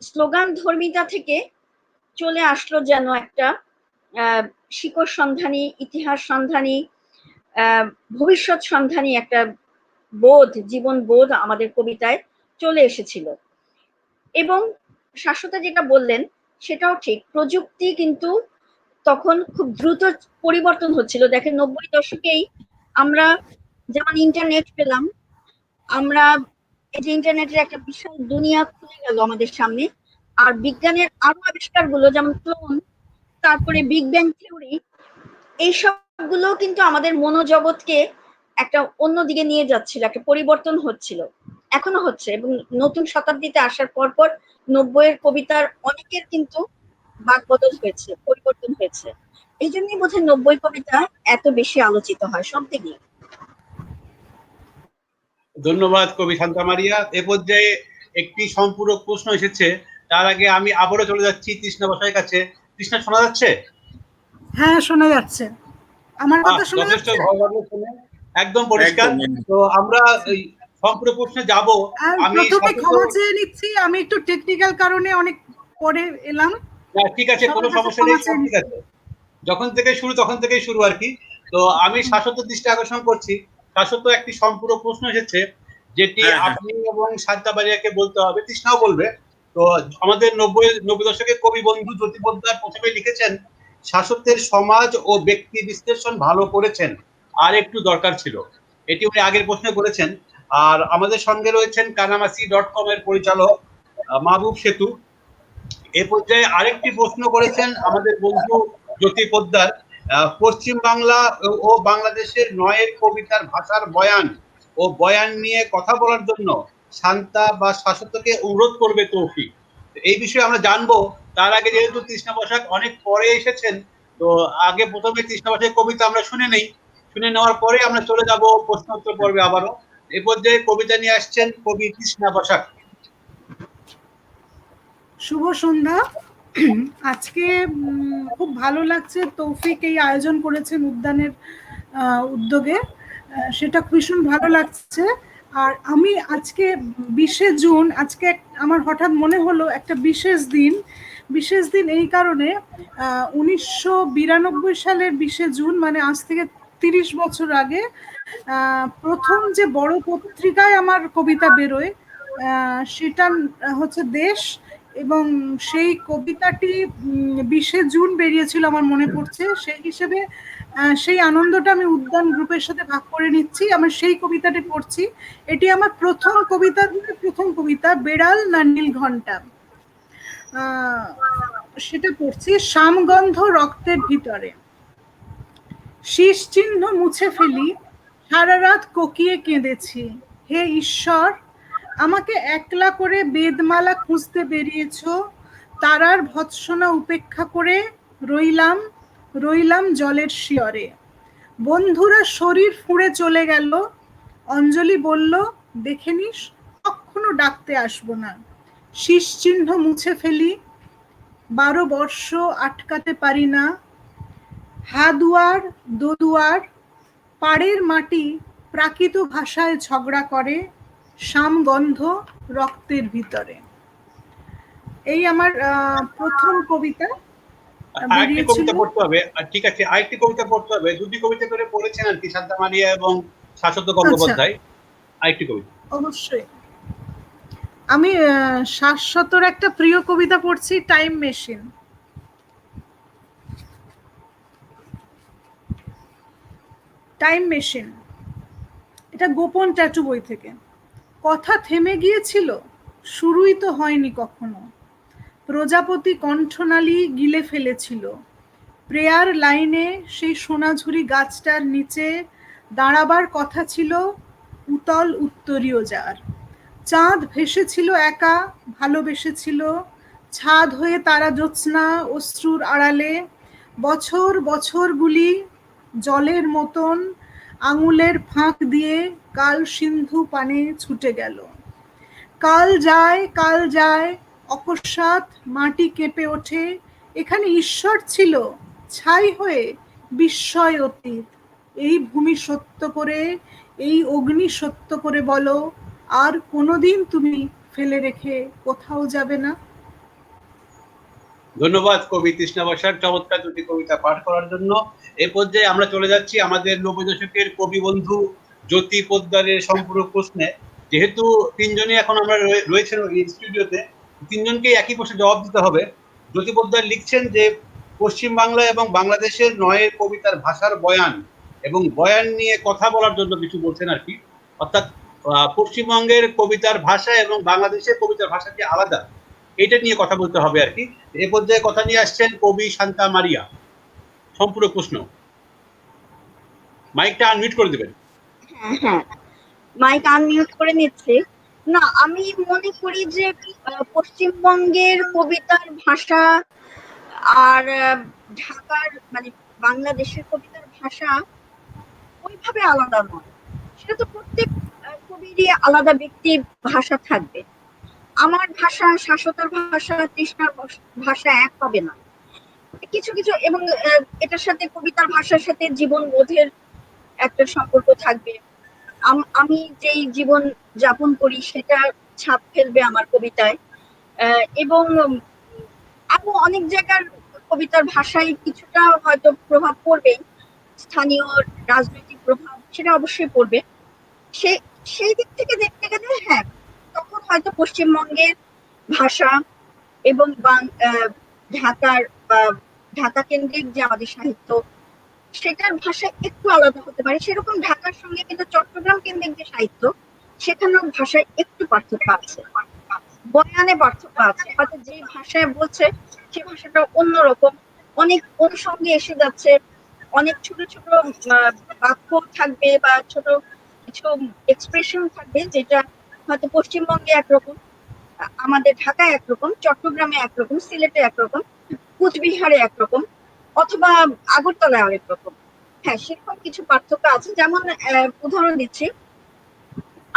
স্লোগান ধর্মিতা থেকে চলে আসলো যেন একটা শিকড় সন্ধানী, ইতিহাস সন্ধানী, ভবিষ্যৎ সন্ধানী একটা বোধ, জীবন বোধ আমাদের কবিতায় চলে এসেছিল। এবং শাশ্বতা যেটা বললেন সেটাও ঠিক, প্রযুক্তি কিন্তু তখন খুব দ্রুত পরিবর্তন হচ্ছিল। দেখেন 90 দশকেই আমরা যেমন ইন্টারনেট পেলাম, আমরা এই যে ইন্টারনেটের একটা বিশাল দুনিয়া খুলে গেল আমাদের সামনে, আর বিজ্ঞানের আরো আবিষ্কারগুলো যেমন ক্লোন, তারপরে বিগ ব্যাং থিওরি, এইসব গুলো কিন্তু আমাদের মনোজগৎকে একটা অন্য দিকে নিয়ে যাচ্ছিল, একটা পরিবর্তন হচ্ছিল, এখনো হচ্ছে। এবং নতুন শতাব্দীতে আসার পর 90-এর কবিতার অনেকের কিন্তু বাক বদল হয়েছে, পরিবর্তন হয়েছে। এই জন্যই বোধহয় 90 কবিতা এত বেশি আলোচিত হয় সব দিকে। ধন্যবাদ কবি শান্তা মারিয়া। এ পর্যায়ে একটি সম্পূরক প্রশ্ন এসেছে, তার আগে আমি আবারও চলে যাচ্ছি তৃষ্ণা বসাইয়ের কাছে। তৃষ্ণা, শোনা যাচ্ছে? হ্যাঁ, শোনা যাচ্ছে। আমার কথা শোনা যথেষ্ট যাচ্ছে? ভালো লাগলো শুনে, একদম পরিষ্কার। তো আমরা এই সম্পূরক প্রশ্নে যাব। আমি প্রথমে ক্ষমা চেয়ে নিচ্ছি, আমি একটু টেকনিক্যাল কারণে অনেক পরে এলাম। ঠিক আছে, কোনো সমস্যা নেই, সব ঠিক আছে। যখন থেকে শুরু তখন থেকেই শুরু আর কি। তো আমি শাশ্বত দৃষ্টি আকর্ষণ করছি। শাশ্বত একটি সম্পূরক প্রশ্ন এসেছে, যেটি আপনি এবং শান্তা মারিয়াকে বলতে হবে, তৃষ্ণাও বলবে। তো আমাদের 90 দশকের কবি বন্ধু জ্যোতি পোদ্দার প্রথমে লিখেছেন, শাশ্বতের সমাজ ও ব্যক্তি বিশ্লেষণ ভালো করেছেন, আর একটু দরকার ছিল। এটি উনি আগের প্রশ্নে করেছেন। আর আমাদের সঙ্গে রয়েছেন কানামাসি.com এর পরিচালক মাহবুব সেতু। এ পর্যায়ে আরেকটি প্রশ্ন করেছেন আমাদের বন্ধু জ্যোতি পোদ্দার, পশ্চিম বাংলা ও বাংলাদেশের নয়ের কবিতার ভাষার বয়ান ও বয়ান নিয়ে কথা বলার জন্য শান্তা বা শাশ্বতকে অনুরোধ করবে তৌফিক। এই বিষয়ে আমরা জানবো। তার আগে যেহেতু তৃষ্ণা বসাক অনেক পরে এসেছেন, তো আগে প্রথমে তৃষ্ণা বসাকের কবিতা আমরা শুনে নেই, শুনে নেওয়ার পরে আমরা চলে যাব প্রশ্ন উত্তর পর্বে আবারও। এ পর্যায়ে কবিতা নিয়ে আসছেন কবি তৃষ্ণা বসাক। শুভ সন্ধ্যা। আজকে খুব ভালো লাগছে, তৌফিক এই আয়োজন করেছেন উদ্যানের উদ্যোগে, সেটা ভীষণ ভালো লাগছে। আর আমি আজকে 20শে জুন, আজকে আমার হঠাৎ মনে হলো একটা বিশেষ দিন এই কারণে, 1992 সালের 20শে জুন, মানে আজ থেকে 30 বছর আগে প্রথম যে বড় পত্রিকায় আমার কবিতা বেরোয়, সেটা হচ্ছে দেশ, এবং সেই কবিতাটি 20শে জুন বেরিয়েছিল আমার মনে পড়ছে। সেই হিসেবে সেই আনন্দটা আমি উদ্যান গ্রুপের সাথে ভাগ করে নিচ্ছি। আমার সেই কবিতাটি পড়ছি। এটি আমার প্রথম কবিতা, বেড়াল না নীল ঘণ্টা। আহ, সেটা পড়ছি। শ্যামগন্ধ রক্তের ভিতরে। শীষ চিহ্ন মুছে ফেলি, সারা রাত কোকিয়ে কেঁদেছি। হে ঈশ্বর, আমাকে একলা করে বেদমালা খুঁজতে বেরিয়েছো, তারার ভৎসনা উপেক্ষা করে রইলাম রইলাম জলের শিয়রে। বন্ধুরা শরীর ফুঁড়ে চলে গেল, অঞ্জলি বলল দেখে নিস, কখনো ডাকতে আসবো না। শীষ চিহ্ন মুছে ফেলি, 12 বর্ষ আটকাতে পারি না। হাদুয়ার দোদুয়ার, পাড়ের মাটি প্রাকৃত ভাষায় ঝগড়া করে, শ্যামগন্ধ রক্তের ভিতরে। এই আমার প্রথম কবিতা আরেকটি কবিতা বেরিয়েছিল। পড়তে হবে। ঠিক আছে, আরেকটি কবিতা পড়তে হবে। দুটি কবিতা করে পড়েছেন আর কি, শান্তা মারিয়া এবং শাশ্বত গঙ্গোপাধ্যায়। আরেকটি কবিতা। অবশ্যই। আমি শাশ্বতর একটা প্রিয় কবিতা পড়ছি, টাইম মেশিন। টাইম মেশিন, এটা গোপন ট্যাটু বই থেকে। কথা থেমে গিয়েছিল, শুরুই তো হয়নি কখনো। প্রজাপতি কণ্ঠনালী গিলে ফেলেছিল। প্রেয়ার লাইনে সেই সোনাঝুরি গাছটার নিচে দাঁড়াবার কথা ছিল উতল উত্তরীয় যার। চাঁদ ভেসেছিল একা, ভালোবেসেছিল, ছাদ হয়ে তারা জ্যোৎস্না অশ্রুর আড়ালে। বছর বছরগুলি জলের মতন আঙুলের ফাঁক দিয়ে কাল সিন্ধু পানে ছুটে গেল। কাল যায়, অকস্মাৎ মাটি কেঁপে ওঠে। এখানে ঈশ্বর ছিল, ছাই হয়ে বিস্ময় অতীত। এই ভূমি সত্য করে, এই অগ্নি সত্য করে বলো, আর কোনোদিন তুমি ফেলে রেখে কোথাও যাবে না। ধন্যবাদ কবি তৃষ্ণা বসাক চমৎকার দুটি কবিতা পাঠ করার জন্য। এই পর্যায়ে আমরা চলে যাচ্ছি আমাদের 90 দশকের কবি বন্ধু জ্যোতি পোদ্দারের সম্পূরক প্রশ্নে। যেহেতু তিনজনই এখন আমরা রয়েছেন এই স্টুডিওতে, তিনজনকেই একই প্রশ্নে জবাব দিতে হবে। জ্যোতি পোদ্দার লিখছেন যে পশ্চিম বাংলা এবং বাংলাদেশের নয়ের কবিতার ভাষার বয়ান এবং বয়ান নিয়ে কথা বলার জন্য কিছু বলছেন আর কি। অর্থাৎ পশ্চিমবঙ্গের কবিতার ভাষা এবং বাংলাদেশের কবিতার ভাষা কি আলাদা, এটা নিয়ে কথা বলতে হবে আর কি। এ পর্যায়ে কথা নিয়ে আসছেন কবি শান্তা মারিয়া। সম্পূরক প্রশ্ন, মাইকটা আনমিউট করে দেবেন। হ্যাঁ হ্যাঁ, মাইক আনমিউট করে নিচ্ছি। না, আমি মনে করি যে পশ্চিমবঙ্গের কবিতার ভাষা আর ঢাকার মানে বাংলাদেশের কবিতার ভাষা ওইভাবে আলাদা নয়। সেটা তো প্রত্যেক কবিরই আলাদা ব্যক্তির ভাষা থাকবে। আমার ভাষা, শাশ্বতর ভাষা, তৃষ্ণার ভাষা এক হবে না। কিছু কিছু এবং এটার সাথে কবিতার ভাষার সাথে জীবন বোধের একটা সম্পর্ক থাকবে। আমি যেই জীবন যাপন করি সেটা ছাপ ফেলবে আমার কবিতায়। এবং আরো অনেক জায়গার কবিতার ভাষায় কিছুটা হয়তো প্রভাব পড়বে, স্থানীয় রাজনৈতিক প্রভাব সেটা অবশ্যই পড়বে। সেই দিক থেকে দেখতে গেলে হ্যাঁ, তখন হয়তো পশ্চিমবঙ্গের ভাষা এবং ঢাকার বা ঢাকা কেন্দ্রিক যে আমাদের সাহিত্য সেটার ভাষা একটু আলাদা হতে পারে। সেরকম ঢাকার সঙ্গে কিন্তু চট্টগ্রাম কেন্দ্রিক যে সাহিত্য সেখানেও ভাষায় একটু পার্থক্য আছে, বয়ানে পার্থক্য আছে। হয়তো যে ভাষায় বলছে সে ভাষাটা অন্যরকম, অনেক অনুষঙ্গে এসে যাচ্ছে, অনেক ছোট ছোট বাক্য থাকবে বা ছোট কিছু এক্সপ্রেশন থাকবে যেটা হয়তো পশ্চিমবঙ্গে একরকম, আমাদের ঢাকায় একরকম, চট্টগ্রামে একরকম, সিলেটে একরকম, কুচবিহারে একরকম, অথবা আগরতলায় অনেক রকম। হ্যাঁ, সেরকম কিছু পার্থক্য আছে। যেমন উদাহরণ দিচ্ছি,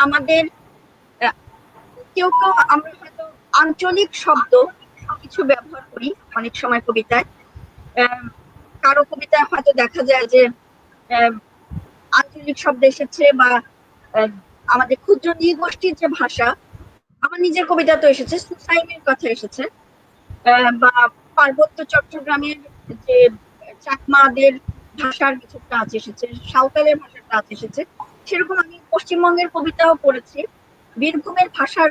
আমাদের কেউ কেউ আমরা হয়তো আঞ্চলিক শব্দ কিছু ব্যবহার করি অনেক সময় কবিতায়। কারো কবিতায় হয়তো দেখা যায় যে আঞ্চলিক শব্দ এসেছে বা আমাদের ক্ষুদ্র নৃগোষ্ঠীর যে ভাষা, আমার নিজের কবিতা তো এসেছে, সুসাইমের কথা এসেছে, বা পার্বত্য চট্টগ্রামের যে চাকমাদের ভাষার কিছু কাজ এসেছে, সাঁওতালের ভাষার কাজ এসেছে। সেরকম আমি পশ্চিমবঙ্গের কবিতাও পড়েছি, বীরভূমের ভাষার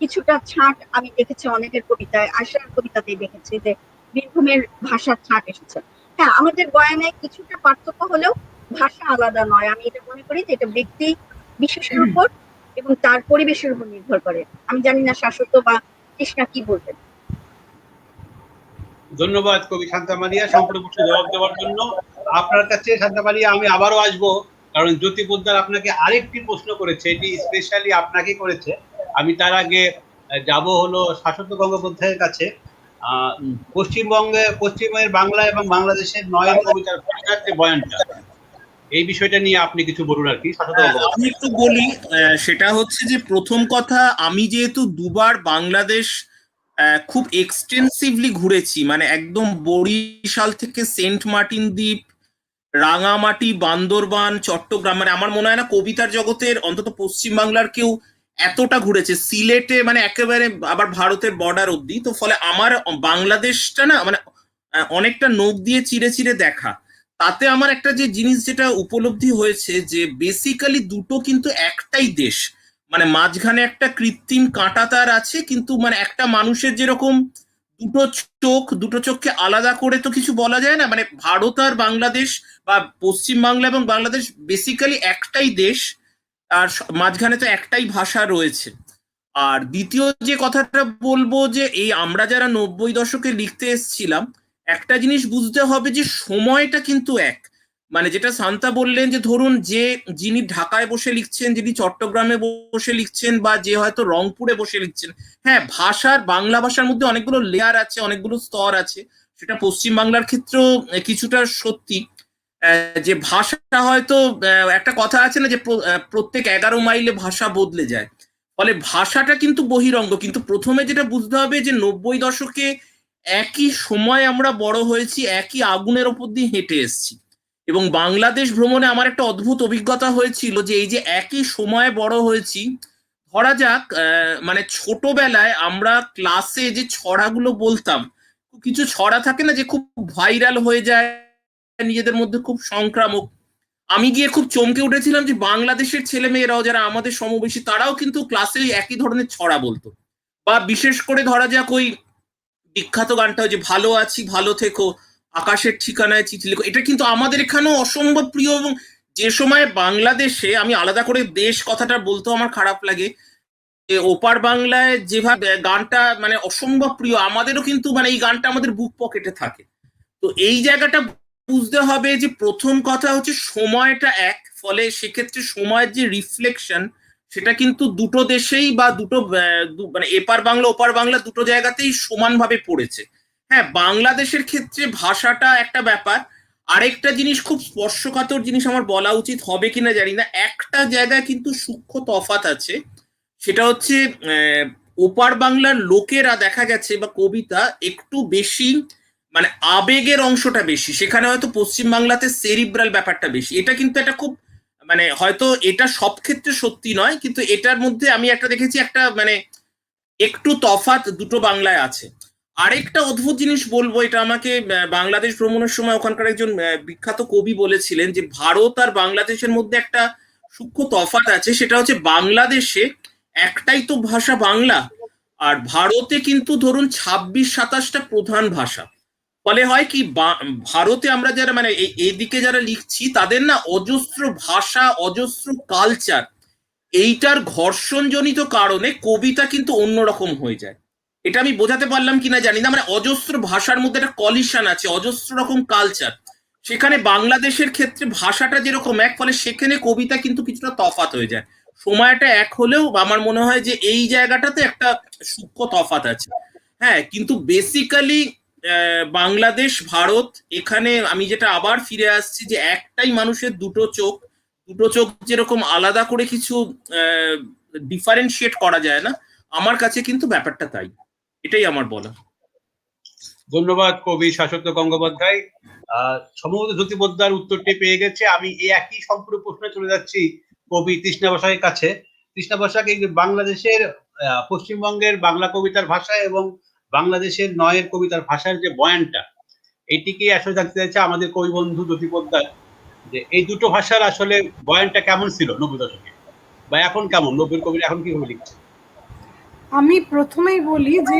কিছুটা ছাঁট আমি দেখেছি অনেকের কবিতায়, আশার কবিতাতেই দেখেছি যে বীরভূমের ভাষার ছাঁট এসেছে। হ্যাঁ, আমাদের বয়ানে কিছুটা পার্থক্য হলেও ভাষা আলাদা নয়। আমি এটা মনে করি যে এটা ব্যক্তি বিশেষের উপর এবং তার পরিবেশের উপর নির্ভর করে। আমি জানি না শাশ্বত বা তৃষ্ণা কি বলবেন। ধন্যবাদ কবি শান্তা মারিয়া সম্পূর্ণ প্রশ্নের জবাব দেওয়ার জন্য। আপনার কাছে শান্তা মারিয়া আমি আবারও আসবো, কারণ জ্যোতি পোদ্দার আপনাকে আরেকটি প্রশ্ন করেছে, এটি স্পেশালি আপনাকে করেছে। আমি তার আগে যাব হলো শাশ্বত গঙ্গোপাধ্যায়ের কাছে। পশ্চিমবঙ্গের বাংলা এবং বাংলাদেশের নয়ের কবিতার ভাষার যে বয়ানটা, এই বিষয়টা নিয়ে আপনি কিছু বলুন আর কি। আমি একটু বলি, সেটা হচ্ছে যে প্রথম কথা, আমি যেহেতু দুবার বাংলাদেশ খুব এক্সটেন্সিভলি ঘুরেছি, মানে একদম বরিশাল থেকে সেন্ট মার্টিন দ্বীপ, রাঙামাটি, বান্দরবান, চট্টগ্রাম, মানে আমার মনে হয় না কবিতার জগতের অন্তত পশ্চিমবাংলার কেউ এতটা ঘুরেছে। সিলেটে মানে একেবারে আবার ভারতের বর্ডার অব্দি, তো ফলে আমার বাংলাদেশটা না মানে অনেকটা নখ দিয়ে চিরে চিরে দেখা। তাতে আমার একটা যে জিনিস যেটা উপলব্ধি হয়েছে যে বেসিক্যালি দুটো কিন্তু একটাই দেশ, মানে মাঝখানে একটা কৃত্রিম কাঁটা তার আছে, কিন্তু মানে একটা মানুষের যেরকম দুটো চোখকে আলাদা করে তো কিছু বলা যায় না, মানে ভারত আর বাংলাদেশ বা পশ্চিম বাংলা এবং বাংলাদেশ বেসিক্যালি একটাই দেশ, আর মাঝখানে তো একটাই ভাষা রয়েছে। আর দ্বিতীয় যে কথাটা বলবো যে এই আমরা যারা 90 দশকে লিখতে এসেছিলাম, একটা জিনিস বুঝতে হবে যে সময়টা কিন্তু এক, মানে যেটা শান্তা বললেন যে ধরুন যিনি ঢাকায় বসে লিখছেন, যিনি চট্টগ্রামে বসে লিখছেন, বা যে হয়তো রংপুরে বসে লিখছেন, হ্যাঁ বাংলা ভাষার মধ্যে অনেকগুলো লেয়ার আছে, অনেকগুলো স্তর আছে, সেটা পশ্চিম বাংলার ক্ষেত্রেও কিছুটা সত্যি। যে ভাষাটা হয়তো একটা কথা আছে না যে প্রত্যেক 11 মাইলে ভাষা বদলে যায়, ফলে ভাষাটা কিন্তু বহিরঙ্গ। কিন্তু প্রথমে যেটা বুঝতে হবে যে 90 দশকে একই সময় আমরা বড় হয়েছি, একই আগুনের ওপর দিয়ে হেঁটে এসেছি। এবং বাংলাদেশ ভ্রমণে আমার একটা অদ্ভুত অভিজ্ঞতা হয়েছিল যে এই যে একই সময়ে বড় হয়েছি, ধরা যাক মানে ছোটবেলায় আমরা ক্লাসে যে ছড়াগুলো বলতাম, কিছু ছড়া থাকে না যে খুব ভাইরাল হয়ে যায়, নিজেদের মধ্যে খুব সংক্রামক। আমি গিয়ে খুব চমকে উঠেছিলাম যে বাংলাদেশের ছেলে মেয়েরাও যারা আমাদের সমবয়সী, তারাও কিন্তু ক্লাসে একই ধরনের ছড়া বলতো। বা বিশেষ করে ধরা যাক ওই বিখ্যাত গানটা যে ভালো আছি ভালো থেকো, আকাশের ঠিকানায় চিঠি লিখো, এটা কিন্তু আমাদের এখানেও অসম্ভব প্রিয়। এবং যে সময় বাংলাদেশে, আমি আলাদা করে দেশ কথাটা বলতেও আমার খারাপ লাগে, যে ওপার বাংলায় যেভাবে গানটা মানে অসম্ভব প্রিয়, আমাদেরও কিন্তু মানে এই গানটা আমাদের বুক পকেটে থাকে। তো এই জায়গাটা বুঝতে হবে যে প্রথম কথা হচ্ছে সময়টা এক, ফলে সেক্ষেত্রে সময়ের যে রিফ্লেকশন সেটা কিন্তু দুটো দেশেই বা দুটো মানে এপার বাংলা ওপার বাংলা দুটো জায়গাতেই সমানভাবে পড়েছে। হ্যাঁ, বাংলাদেশের ক্ষেত্রে ভাষাটা একটা ব্যাপার। আরেকটা জিনিস খুব স্পর্শকাতর জিনিস আমার বলা উচিত হবে কিনা জানি না, একটা জায়গায় কিন্তু সূক্ষ্ম তফাৎ আছে, সেটা হচ্ছে ওপার বাংলার লোকেরা দেখা গেছে বা কবিতা একটু বেশি মানে আবেগের অংশটা বেশি, সেখানে হয়তো পশ্চিম বাংলাতে সেরিব্রাল ব্যাপারটা বেশি। এটা কিন্তু একটা খুব মানে হয়তো এটা সব ক্ষেত্রে সত্যি নয়, কিন্তু এটার মধ্যে আমি একটা দেখেছি একটা মানে একটু তফাৎ দুটো বাংলায় আছে। আরেকটা অদ্ভুত জিনিস বলবো, এটা আমাকে বাংলাদেশ ভ্রমণের সময় ওখানকার একজন বিখ্যাত কবি বলেছিলেন যে ভারত আর বাংলাদেশের মধ্যে একটা সূক্ষ্ম তফাৎ আছে, সেটা হচ্ছে বাংলাদেশে একটাই তো ভাষা বাংলা, আর ভারতে কিন্তু ধরুন 26-27টা প্রধান ভাষা। ফলে হয় কি ভারতে আমরা যারা মানে এইদিকে যারা লিখছি তাদের না অজস্র ভাষা, অজস্র কালচার, এইটার ঘর্ষণজনিত কারণে কবিতা কিন্তু অন্যরকম হয়ে যায়। এটা আমি বোঝাতে পারলাম কিনা জানি না, মানে অজস্র ভাষার মধ্যে একটা কলিশন আছে, অজস্র রকম কালচার। সেখানে বাংলাদেশের ক্ষেত্রে ভাষাটা যেরকম এক, ফলে সেখানে কবিতা কিন্তু কিছুটা তফাৎ হয়ে যায়। সময়টা এক হলেও আমার মনে হয় যে এই জায়গাটাতে একটা সূক্ষ্ম তফাৎ আছে। হ্যাঁ, কিন্তু বেসিক্যালি বাংলাদেশ ভারত, এখানে আমি যেটা আবার ফিরে আসছি যে একটাই মানুষের দুটো চোখ যেরকম আলাদা করে কিছু ডিফারেন্সিয়েট করা যায় না, আমার কাছে কিন্তু ব্যাপারটা তাই। এটাই আমার বলা। ধন্যবাদ কবি শাশ্বত গঙ্গোপাধ্যায়। সম্ভবত জ্যোতি পোদ্দার উত্তরটি পেয়ে গেছে। আমি এই একই সম্পূর্ণ প্রশ্নে চলে যাচ্ছি কবি তৃষ্ণা বসাকের কাছে। তৃষ্ণা বসাক, বাংলাদেশের পশ্চিমবঙ্গের বাংলা কবিতার ভাষা এবং বাংলাদেশের নয়ের কবিতার ভাষার যে বয়ানটা, এটিকে আসলে জানতে চাইছে আমাদের কবি বন্ধু জ্যোতি পোদ্দার, যে এই দুটো ভাষার আসলে বয়ানটা কেমন ছিল 90 দশকে, বা এখন কেমন, 90-এর কবিরা এখন কিভাবে লিখছে? আমি প্রথমেই বলি যে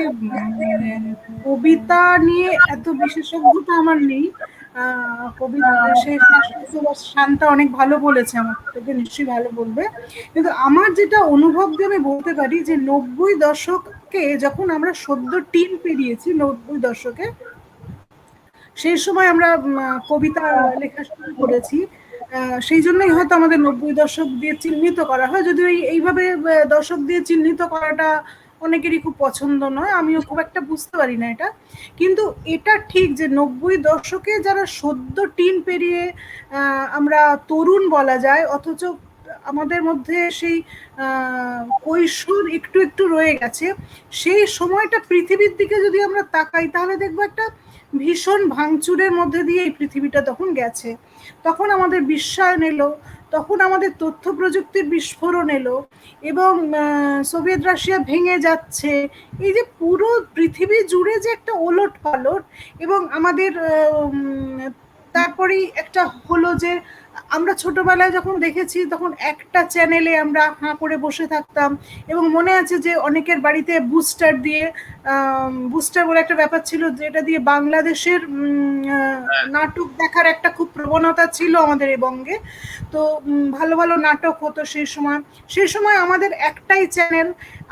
কবিতা নিয়ে এত বিশেষজ্ঞতা আমার নেই। কবিতা শান্তা অনেক ভালো বলেছে, আমার থেকে নিশ্চয়ই ভালো বলবে। কিন্তু আমার যেটা অনুভব দিয়ে আমি বলতে পারি যে 90 দশকে যখন আমরা সদ্য টিন পেরিয়েছি, 90 দশকে সেই সময় আমরা কবিতা লেখা শুরু করেছি। সেই জন্যই হয়তো আমাদের 90 দশক দিয়ে চিহ্নিত করা হয়, যদিও এইভাবে দশক দিয়ে চিহ্নিত করাটা অনেকেরই খুব পছন্দ নয়, আমিও খুব একটা বুঝতে পারি না এটা। কিন্তু এটা ঠিক যে 90 দশকে যারা সদ্য টিন পেরিয়ে আমরা তরুণ বলা যায়, অথচ আমাদের মধ্যে সেই কৈশোর একটু একটু রয়ে গেছে, সেই সময়টা পৃথিবীর দিকে যদি আমরা তাকাই তাহলে দেখবো একটা ভীষণ ভাঙচুরের মধ্যে দিয়ে এই পৃথিবীটা তখন গেছে। তখন আমাদের বিশ্বায়ন এলো, তখন আমাদের তথ্য প্রযুক্তির বিস্ফোরণ এলো, এবং সোভিয়েত রাশিয়া ভেঙে যাচ্ছে। এই যে পুরো পৃথিবী জুড়ে যে একটা ওলট পালট, এবং আমাদের তারপরেই একটা হলো যে আমরা ছোটবেলায় যখন দেখেছি তখন একটা চ্যানেলে আমরা হাঁ করে বসে থাকতাম, এবং মনে আছে যে অনেকের বাড়িতে বুস্টার দিয়ে, বুস্টার বলে একটা ব্যাপার ছিল, যেটা দিয়ে বাংলাদেশের নাটক দেখার একটা খুব প্রবণতা ছিল আমাদের এই বঙ্গে। তো ভালো ভালো নাটক হতো সেই সময় আমাদের একটাই চ্যানেল,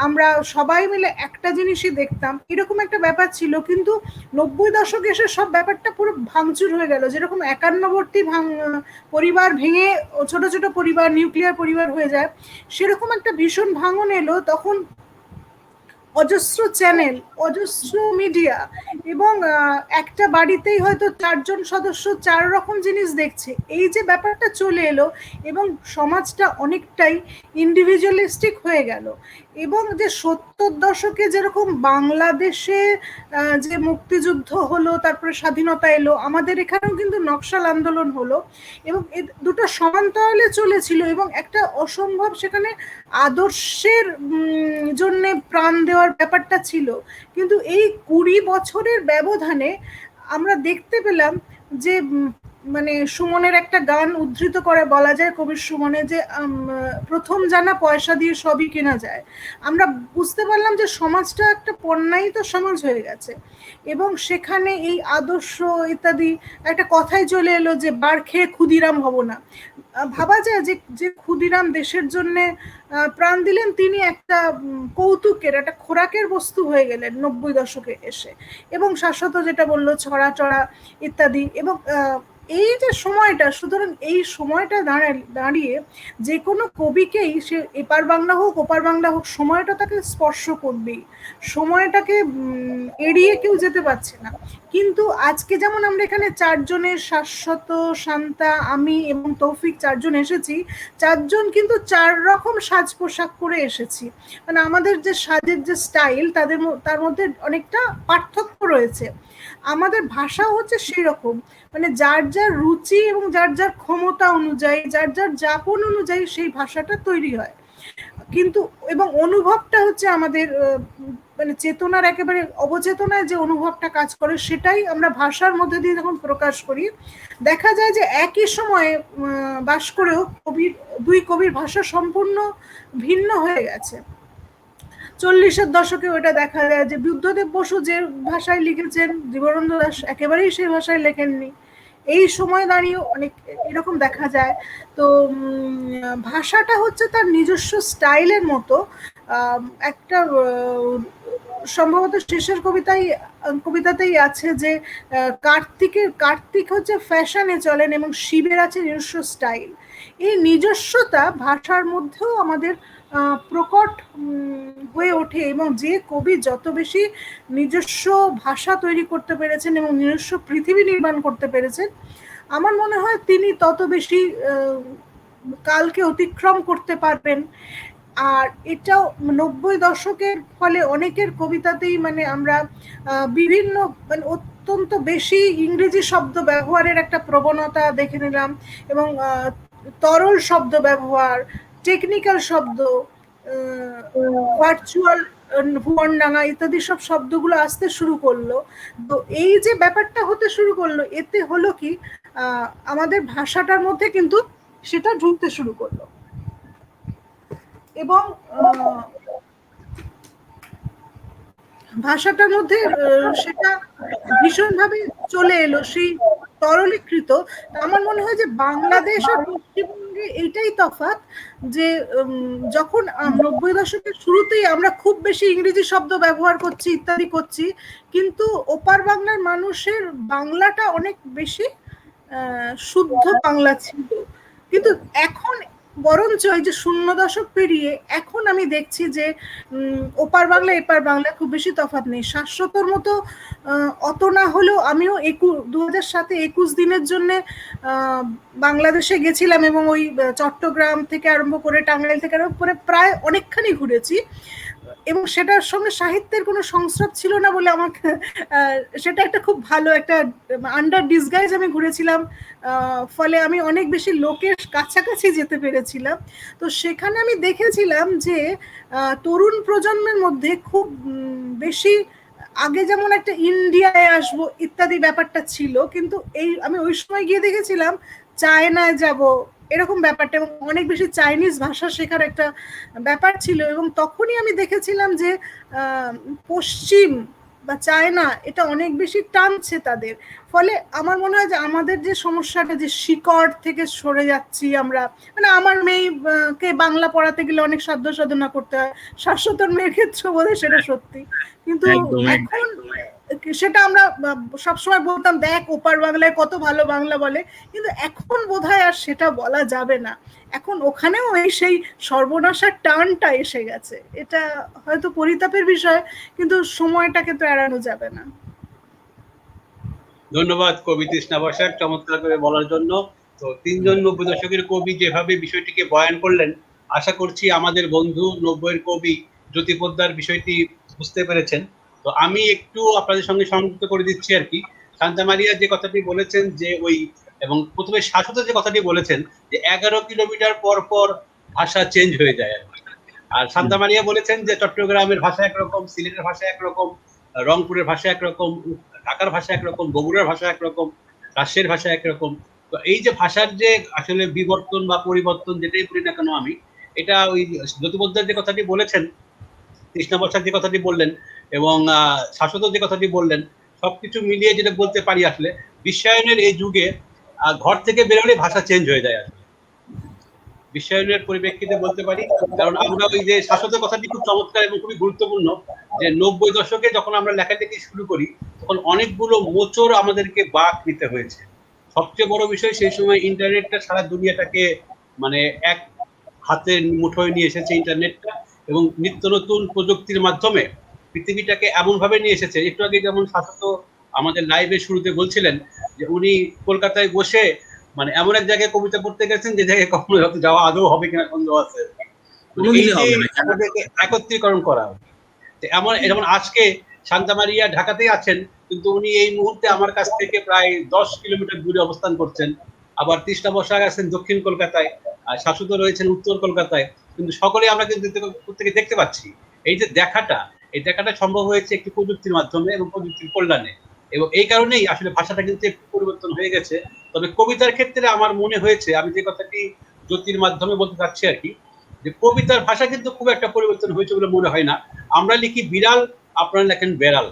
আমরা সবাই মিলে একটা জিনিসই দেখতাম, এরকম একটা ব্যাপার ছিল। কিন্তু 90 দশকে এসে সব ব্যাপারটা পুরো ভাঙচুর হয়ে গেল। যেরকম 51বর্তী পরিবার ভেঙে ছোট ছোট পরিবার, নিউক্লিয়ার পরিবার হয়ে যায়, সেরকম একটা ভীষণ ভাঙন এলো। তখন অজস্র চ্যানেল, অজস্র মিডিয়া, এবং একটা বাড়িতেই হয়তো 4 জন সদস্য 4 রকম জিনিস দেখছে। এই যে ব্যাপারটা চলে এলো, এবং সমাজটা অনেকটাই ইন্ডিভিজুয়ালিস্টিক হয়ে গেল। এবং যে 70 দশকে যেরকম বাংলাদেশে যে মুক্তিযুদ্ধ হলো, তারপরে স্বাধীনতা এলো, আমাদের এখানেও কিন্তু নকশাল আন্দোলন হলো, এবং দুটো সমান্তরালে চলেছিল, এবং একটা অসম্ভব সেখানে আদর্শের জন্য প্রাণ দেওয়ার ব্যাপারটা ছিল। কিন্তু এই 20 বছরের ব্যবধানে আমরা দেখতে পেলাম যে মানে সুমনের একটা গান উদ্ধৃত করে বলা যায়, কবির সুমনে, যে প্রথম জানা পয়সা দিয়ে সবই কেনা যায়। আমরা বুঝতে পারলাম যে সমাজটা একটা পণ্যায়িত সমাজ হয়ে গেছে, এবং সেখানে এই আদর্শ ইত্যাদি একটা কথাই চলে এলো যে বার খেয়ে ক্ষুদিরাম হব না। ভাবা যায় যে ক্ষুদিরাম দেশের জন্য প্রাণ দিলেন, তিনি একটা কৌতুকের, একটা খোরাকের বস্তু হয়ে গেলেন 90 দশকে এসে। এবং শাশ্বত যেটা বললো, ছড়া চড়া ইত্যাদি। এবং এই যে সময়টা, সুতরাং এই সময়টা দাঁড়িয়ে যে কোনো কবিকেই, সে এপার বাংলা হোক ওপার বাংলা হোক, সময়টা তাকে স্পর্শ করবেই, সময়টাকে এড়িয়ে কেউ যেতে পারছে না। কিন্তু আজকে যেমন আমরা এখানে 4 জনের, শাশ্বত, শান্তা, আমি এবং তৌফিক 4 জন এসেছি, 4 জন কিন্তু 4 রকম সাজ পোশাক পরে এসেছি। মানে আমাদের যে সাজের যে স্টাইল, তার মধ্যে অনেকটা পার্থক্য রয়েছে। আমাদের ভাষাও হচ্ছে সেই রকম, মানে যার যার রুচি এবং যার যার ক্ষমতা অনুযায়ী, যার যার যাপন অনুযায়ী সেই ভাষাটা তৈরি হয়। কিন্তু এবং অনুভবটা হচ্ছে আমাদের মানে চেতনার একেবারে অবচেতনায় যে অনুভবটা কাজ করে, সেটাই আমরা ভাষার মধ্যে দিয়ে যখন প্রকাশ করি, দেখা যায় যে একই সময়ে বাস করেও দুই কবির ভাষা সম্পূর্ণ ভিন্ন হয়ে গেছে। 40-এর দশকে ওটা দেখা যায় যে বুদ্ধদেব বসু যে ভাষায় লিখেছেন, জীবনানন্দ দাশ একেবারেই সেই ভাষায় লেখেননি। এই সময় দাঁড়িয়ে অনেক এরকম দেখা যায়। তো ভাষাটা হচ্ছে তার নিজস্ব স্টাইলের মতো। একটা সম্ভবত শেষের কবিতাতেই আছে যে কার্তিক হচ্ছে ফ্যাশনে চলেন, এবং শিবের আছে নিজস্ব স্টাইল। এই নিজস্বতা ভাষার মধ্যেও আমাদের প্রকট হয়ে ওঠে, এবং যে কবি যত বেশি নিজস্ব ভাষা তৈরি করতে পেরেছেন এবং নিজস্ব পৃথিবী নির্মাণ করতে পেরেছেন, আমার মনে হয় তিনি তত বেশি কালকে অতিক্রম করতে পারবেন। আর এটাও 90 দশকের ফলে অনেকের কবিতাতেই মানে আমরা বিভিন্ন মানে অত্যন্ত বেশি ইংরেজি শব্দ ব্যবহারের একটা প্রবণতা দেখে নিলাম, এবং তরল শব্দ ব্যবহার, টেকনিক্যাল শব্দ, ভার্চুয়াল ভুবনডাঙ্গা ইত্যাদি সব শব্দগুলো আসতে শুরু করলো। তো এই যে ব্যাপারটা হতে শুরু করলো, এতে হলো কি আমাদের ভাষাটার মধ্যে কিন্তু সেটা ঢুকতে শুরু করলো, এবং ভাষাটার মধ্যে সেটা ভীষণভাবে চলে এলো, সেই তরলীকৃত। আমার মনে হয় যে বাংলাদেশ আর পশ্চিমবঙ্গ সঙ্গে এইটাই তফাৎ যে যখন 90 দশকের শুরুতেই আমরা খুব বেশি ইংরেজি শব্দ ব্যবহার করছি ইত্যাদি করছি, কিন্তু ওপার বাংলার মানুষের বাংলাটা অনেক বেশি শুদ্ধ বাংলা ছিল। কিন্তু এখন বরঞ্চ এই যে 0 দশক পেরিয়ে এখন আমি দেখছি যে ওপার বাংলা এপার বাংলা খুব বেশি তফাৎ নেই। শাশ্বতর মতো অত না হলেও আমিও 2007-এ 21 দিনের জন্য বাংলাদেশে গেছিলাম এবং ওই চট্টগ্রাম থেকে আরম্ভ করে টাঙ্গাইল থেকে আরম্ভ করে প্রায় অনেকখানি ঘুরেছি, এবং সেটার সঙ্গে সাহিত্যের কোনো সংস্রব ছিল না বলে আমাকে সেটা একটা খুব ভালো একটা আন্ডার ডিসগাইজ আমি ঘুরেছিলাম, ফলে আমি অনেক বেশি লোকের কাছাকাছি যেতে পেরেছিলাম। তো সেখানে আমি দেখেছিলাম যে তরুণ প্রজন্মের মধ্যে খুব বেশি আগে যেমন একটা ইন্ডিয়ায় আসবো ইত্যাদি ব্যাপারটা ছিল, কিন্তু আমি ওই সময় গিয়ে দেখেছিলাম চায়নায় যাব এরকম ব্যাপারটা, এবং অনেক বেশি চাইনিজ ভাষা শেখার একটা ব্যাপার ছিল। এবং তখনই আমি দেখেছিলাম যে পশ্চিম বা চায়না এটা অনেক বেশি টানছে তাদের। ফলে আমার মনে হয় যে আমাদের যে সমস্যাটা, যে শিকড় থেকে সরে যাচ্ছি আমরা, মানে আমার মেয়েকে বাংলা পড়াতে গেলে অনেক সাধ্য সাধনা করতে হয়, শাশ্বতর মেয়ের ক্ষেত্রে বোধহয় সেটা সত্যি, কিন্তু এখন সেটা আমরা সবসময় বলতাম দেখ ওপার বাংলায় কত ভালো বাংলা বলে, কিন্তু এখন বোধহয় আর সেটা বলা যাবে না। এখন ওখানেও সেই সর্বনাশার টানটা এসে গেছে। এটা হয়তো পরিতাপের বিষয়, কিন্তু সময়টাকে তো এড়ানো যাবে না। ধন্যবাদ কবি তৃষ্ণা বসাক চমৎকার করে বলার জন্য। তো 3 জন 90 দশকের কবি যেভাবে বিষয়টিকে বয়ান করলেন, আশা করছি আমাদের বন্ধু 90-এর কবি জ্যোতি পোদ্দার বিষয়টি বুঝতে পেরেছেন। তো আমি একটু আপনাদের সঙ্গে সংযুক্ত করে দিচ্ছি আর কি। শান্তা মারিয়া যে কথাটি বলেছেন যে ওই, এবং প্রথমে শাশ্বত যে কথাটি বলেছেন যে 11 কিলোমিটার পর পর ভাষা চেঞ্জ হয়ে যায় আর শান্তা মারিয়া বলেছেন যে চট্টগ্রামের ভাষা একরকম, সিলেটের ভাষা একরকম, রংপুরের ভাষা একরকম, ঢাকার ভাষা একরকম, বগুড়ার ভাষা একরকম, রাজশাহীর ভাষা একরকম। তো এই যে ভাষার যে আসলে বিবর্তন বা পরিবর্তন যেটাই বলি না কেন আমি, এটা ওই জ্যোতি পোদ্দার যে কথাটি বলেছেন, তৃষ্ণা বসাক যে কথাটি বললেন, এবং শাশ্বত যে কথাটি বললেন, সবকিছু মিলিয়ে যেটা বলতে পারি আসলে বিশ্বায়নের এই যুগে ঘর থেকে বেরোলে ভাষা চেঞ্জ হয়ে যায় আসলে, বিশ্বায়নের পরিপ্রেক্ষিতে বলতে পারি। কারণ আমরা ওই যে শাশ্বত কথাটি খুব চমৎকার এবং খুবই গুরুত্বপূর্ণ যে 90 দশকে যখন আমরা লেখালেখি শুরু করি তখন অনেকগুলো মোচড় আমাদেরকে বাঁক নিতে হয়েছে। সবচেয়ে বড় বিষয় সেই সময় ইন্টারনেটটা সারা দুনিয়াটাকে মানে এক হাতের মুঠোয় নিয়ে এসেছে ইন্টারনেটটা, এবং নিত্য নতুন প্রযুক্তির মাধ্যমে পৃথিবীটাকে এমন ভাবে নিয়ে এসেছে। একটু আগে যেমন শাশ্বত আমাদের লাইভের শুরুতে বলছিলেন যে উনি কলকাতায় বসে মানে এমন এক জায়গায় কবিতা পড়তে গেছেন যে জায়গায় কখনো যাওয়া আদৌ হবে কিনা সন্দেহ আছে। একত্রীকরণ করা এমন, যেমন আজকে শান্তা মারিয়া ঢাকাতেই আছেন, কিন্তু উনি এই মুহূর্তে আমার কাছ থেকে প্রায় 10 কিলোমিটার দূরে অবস্থান করছেন। আবার তৃষ্ণা বসাক আছেন দক্ষিণ কলকাতায়, আর শাশ্বত রয়েছেন উত্তর কলকাতায়, কিন্তু সকলে আমরা কিন্তু প্রত্যেকে দেখতে পাচ্ছি। এই যে দেখাটা, এই দেখাটা সম্ভব হয়েছে একটি প্রযুক্তির মাধ্যমে এবং প্রযুক্তির কল্যাণে, এবং এই কারণেই আসলে ভাষাটা কিন্তু একটু পরিবর্তন হয়ে গেছে। তবে কবিতার ক্ষেত্রে আমার মনে হয়েছে, আমি যে কথাটি জ্যোতির মাধ্যমে বলতে চাচ্ছি আর কি, যে কবিতার ভাষা কিন্তু খুব একটা পরিবর্তন হয়েছে বলে মনে হয় না। আমরা লিখি বিড়াল, আপনারা লেখেন বেড়াল,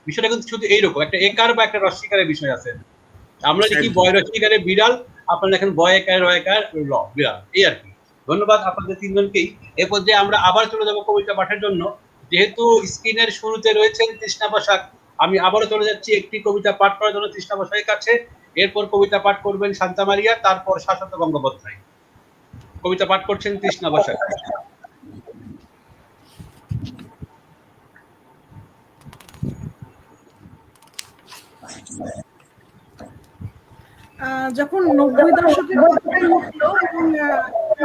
বিষয়টা কিন্তু শুধু এইরকম একটা একার বা একটা রস্বীকারের বিষয় আছে। আমরা লিখি বয় রস্বীকারে বিড়াল, আপনারা লেখেন বয় একার রয়কার ল বিড়াল, এই আর কি। ধন্যবাদ আপনাদের তিনজনকেই। এ পর্যায়ে আমরা আবার চলে যাবো কবিতা পাঠের জন্য। যেহেতু স্ক্রিনের শুরুতে রয়েছেন তৃষ্ণা বসাক, আমি আবারও চলে যাচ্ছি একটি কবিতা পাঠ করার জন্য তৃষ্ণা বসাকের কাছে। এরপর কবিতা পাঠ করবেন শান্তা মারিয়া, তারপর শাশ্বত গঙ্গোপাধ্যায়। কবিতা পাঠ করছেন তৃষ্ণা বসাক। যখন 90 দশকের কথাই উঠলো এবং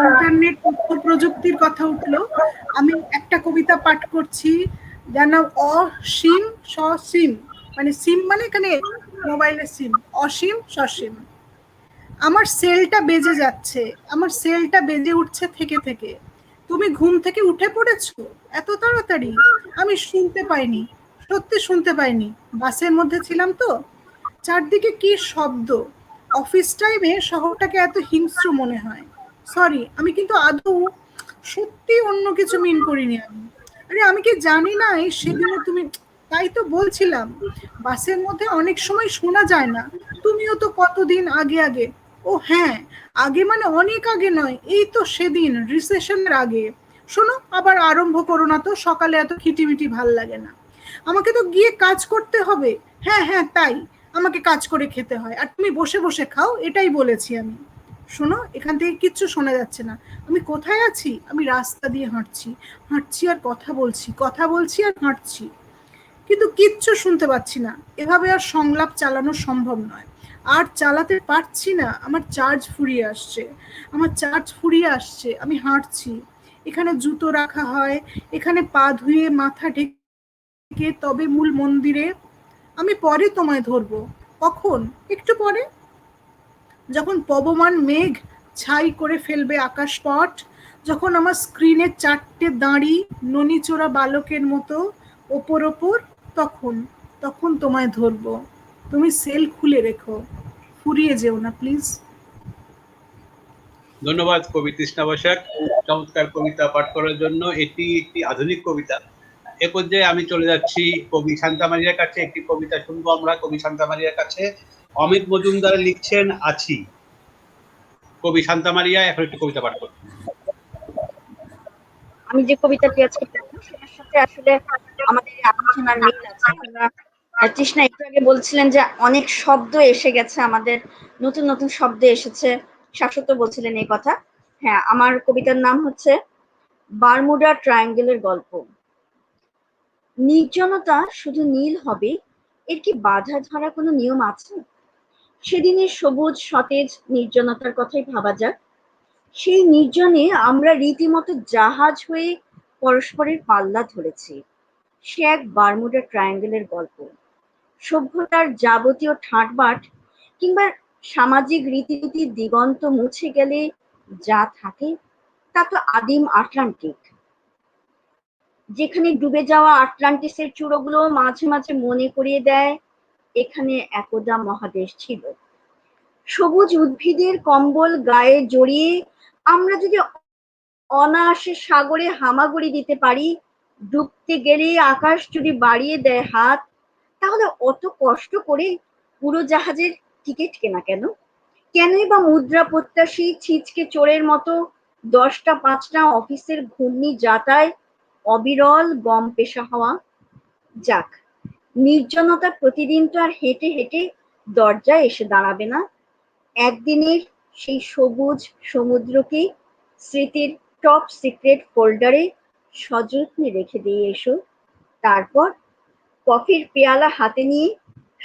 ইন্টারনেট তথ্য প্রযুক্তির কথা উঠলো, আমি একটা কবিতা পাঠ করছি যার নাম অসীম সসীম, মানে সিম মানে এখানে মোবাইলের সিম, অসীম সসীম। আমার সেলটা বেজে যাচ্ছে, আমার সেলটা বেজে উঠছে থেকে থেকে। তুমি ঘুম থেকে উঠে পড়েছো এত তাড়াতাড়ি? আমি শুনতে পাইনি, সত্যি শুনতে পাইনি, বাসের মধ্যে ছিলাম তো। চারদিকে কি শব্দ! অফিস টাইমে শহরটাকে এত হিংস্র মনে হয়। সরি, আমি কিন্তু আদৌ সত্যি অন্য কিছু মিন করিনি আমি। আরে আমি কি জানি না এই সেদিনে তুমি, তাই তো বলছিলাম বাসের মধ্যে অনেক সময় শোনা যায় না। তুমিও তো কতদিন আগে আগে ও হ্যাঁ, আগে মানে অনেক আগে নয়, এই তো সেদিন রিসেশনের আগে। শোনো, আবার আরম্ভ করো না তো, সকালে এত খিটিমিটি ভাল লাগে না। আমাকে তো গিয়ে কাজ করতে হবে। হ্যাঁ হ্যাঁ, তাই, আমাকে কাজ করে খেতে হয়, আর তুমি বসে বসে খাও, এটাই বলেছি আমি। শোনো, এখান থেকে কিচ্ছু শোনা যাচ্ছে না। আমি কোথায় আছি? আমি রাস্তা দিয়ে হাঁটছি, হাঁটছি আর কথা বলছি, কথা বলছি আর হাঁটছি, কিন্তু কিচ্ছু শুনতে পাচ্ছি না। এভাবে আর সংলাপ চালানো সম্ভব নয়, আর চালাতে পারছি না। আমার চার্জ ফুরিয়ে আসছে, আমার চার্জ ফুরিয়ে আসছে। আমি হাঁটছি, এখানে জুতো রাখা হয়, এখানে পা ধুয়ে মাথা ঢেকে তবে মূল মন্দিরে। আমি পরে তোমায় ধরবো। কখন? একটু পরে, যখন পবমান মেঘ ছাই করে ফেলবে আকাশপট, যখন আমার স্ক্রিনে চারটে দাঁড়ি ননিচোরা বালকের মতো ওপর ওপর, তখন, তখন তোমায় ধরবো। তুমি সেল খুলে রেখো, ফুরিয়ে যেও না প্লিজ। ধন্যবাদ কবি তৃষ্ণা বসাক চমৎকার কবিতা পাঠ করার জন্য। এটি একটি আধুনিক কবিতা। এ পর্যায়ে আমি চলে যাচ্ছি কবি শান্তামারিয়ার কাছে। একটি কবিতা শুনবো আমরা কবি শান্তামারিয়ার কাছে। অমিত মজুমদার লিখছেন আছি। কবি শান্তামারিয়া এখন একটি কবিতা পাঠ করছেন। আমি যে কবিতাটি আজকে পড়বো সেটার সাথে আসলে আমাদের এই আলোচনার মিল আছে। আমরা তৃষ্ণা একটু আগে বলছিলেন যে অনেক শব্দ এসে গেছে, আমাদের নতুন নতুন শব্দ এসেছে, শাশ্বত বলছিলেন এই কথা। হ্যাঁ, আমার কবিতার নাম হচ্ছে বারমুডা ট্রায়াঙ্গেলের গল্প। নির্জনতা শুধু নীল হবে, এর কি বাধা ধরা কোনো নিয়ম আছে? সেদিনের সবুজ সতেজ নির্জনতার কথাই ভাবা যাক। সেই নির্জনে আমরা রীতিমতো জাহাজ হয়ে পরস্পরের পাল্লা ধরেছি। সে এক বারমুডা ট্রায়াঙ্গেলের গল্প। সভ্যতার যাবতীয় ঠাঁটবাট কিংবা সামাজিক রীতিনীতির দিগন্ত মুছে গেলে যা থাকে তা তো আদিম আটলান্টিক, যেখানে ডুবে যাওয়া আটলান্টিসের চূড়োগুলো মাঝে মাঝে মনে করিয়ে দেয় এখানে একদা মহাদেশ ছিল। সবুজ উদ্ভিদের কম্বল গায়ে জড়িয়ে আমরা যদি অনায়াসে সাগরে হামাগুড়ি দিতে পারি, ডুবতে গেলে আকাশ যদি বাড়িয়ে দেয় হাত, তাহলে অত কষ্ট করে উড়োজাহাজের টিকিট কেনা কেন? কেনই বা মুদ্রা প্রত্যাশী ছিচকে চোরের মতো 10টা 5টা অফিসের ঘূর্ণি যাতায় অবিরল গম পেশা হওয়া? যাক, নির্জনতা প্রতিদিন তো আর হেঁটে হেঁটে দরজায় এসে দাঁড়াবে না। একদিনের সেই সবুজ সমুদ্রকে স্মৃতির টপ সিক্রেট ফোল্ডারে সযত্নে রেখে দিয়ে এসো। তারপর কফির পেয়ালা হাতে নিয়ে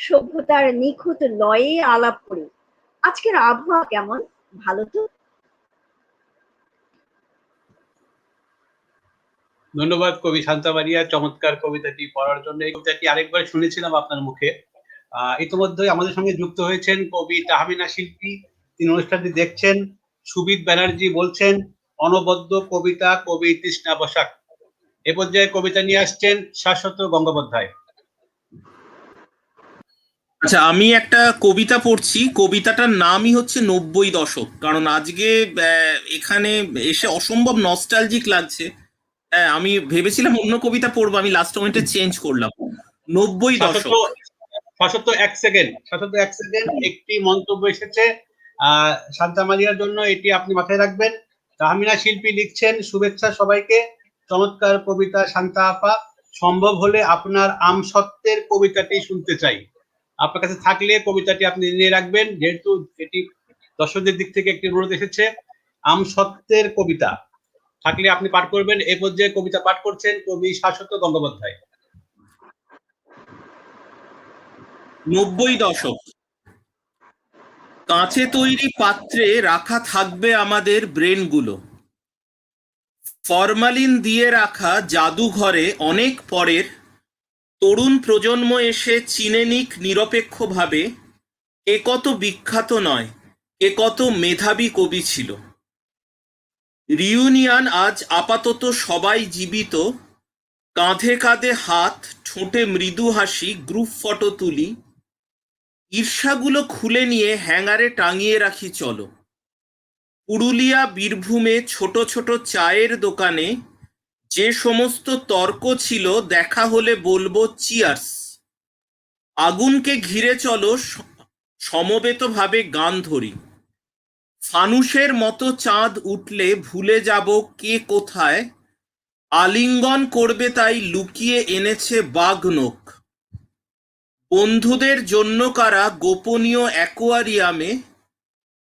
সভ্যতার নিখুঁত লয়ে আলাপ করি। আজকের আবহাওয়া কেমন? ভালো তো? ধন্যবাদ কবি শান্তামারিয়া চমৎকার কবিতাটি পড়ার জন্য। এই কবিতাটি আরেকবার শুনেছিলাম আপনার মুখে। ইতিমধ্যে আমাদের সঙ্গে যুক্ত হয়েছেন কবি তাহমিনা শিল্পী, তিনি অনুষ্ঠানটি দেখছেন। সুবিদ ব্যানার্জি বলছেন অনবদ্য কবিতা কবি তৃষ্ণা বসাক। এ পর্যায়ে কবিতা নিয়ে আসছেন শাশ্বত গঙ্গোপাধ্যায়। আচ্ছা, আমি একটা কবিতা পড়ছি। কবিতাটার নামই হচ্ছে 90 দশক। কারণ আজকে এখানে এসে অসম্ভব নস্টালজিক লাগছে। হ্যাঁ, আমি ভেবেছিলাম অন্য কবিতা পড়বো, আমি লাস্ট মোমেন্টে চেঞ্জ করলাম। 90 দশক। শাশ্বত এক সেকেন্ড, একটি মন্তব্য এসেছে শান্তামারিয়ার জন্য, এটি আপনি মাথায় রাখবেন। তাহমিনা শিল্পী লিখছেন শুভেচ্ছা সবাইকে, চমৎকার কবিতা শান্তা আপা, সম্ভব হলে আপনার আমসত্ত্বের কবিতাটি শুনতে চাই। আপনার কাছে থাকলে কবিতাটি আপনি নিয়ে রাখবেন, যেহেতু এটি দর্শকদের দিক থেকে একটি অনুরোধ এসেছে। আমসত্ত্বের কবিতা থাকলে আপনি পাঠ করবেন। এ পর্যায়ে কবিতা পাঠ করছেন কবি শাশ্বত গঙ্গোপাধ্যায়। 90 দশক। কাঁচে তৈরি পাত্রে রাখা থাকবে আমাদের ব্রেনগুলো। ফরমালিন দিয়ে রাখা জাদুঘরে অনেক পরের তরুণ প্রজন্ম এসে চিনে নিক নিরপেক্ষভাবে কে কত বিখ্যাত নয়, কে কত মেধাবী কবি ছিল। রিউনিয়ন আজ আপাতত সবাই জীবিত, কাঁধে কাঁধে হাত, ঠোঁটে মৃদু হাসি, গ্রুপ ফটো তুলি। ঈর্ষাগুলো খুলে নিয়ে হ্যাঙ্গারে টাঙিয়ে রাখি চলো। পুরুলিয়া বীরভূমে ছোট ছোট চায়ের দোকানে যে সমস্ত তর্ক ছিল দেখা হলে বলবো চিয়ার্স। আগুনকে ঘিরে চলো সমবেতভাবে গান ধরি। ফানুষের মতো চাঁদ উঠলে ভুলে যাব কে কোথায়, আলিঙ্গন করবে তাই লুকিয়ে এনেছে বাঘনখ। বন্ধুদের জন্য কারা গোপনীয় অ্যাকোয়ারিয়ামে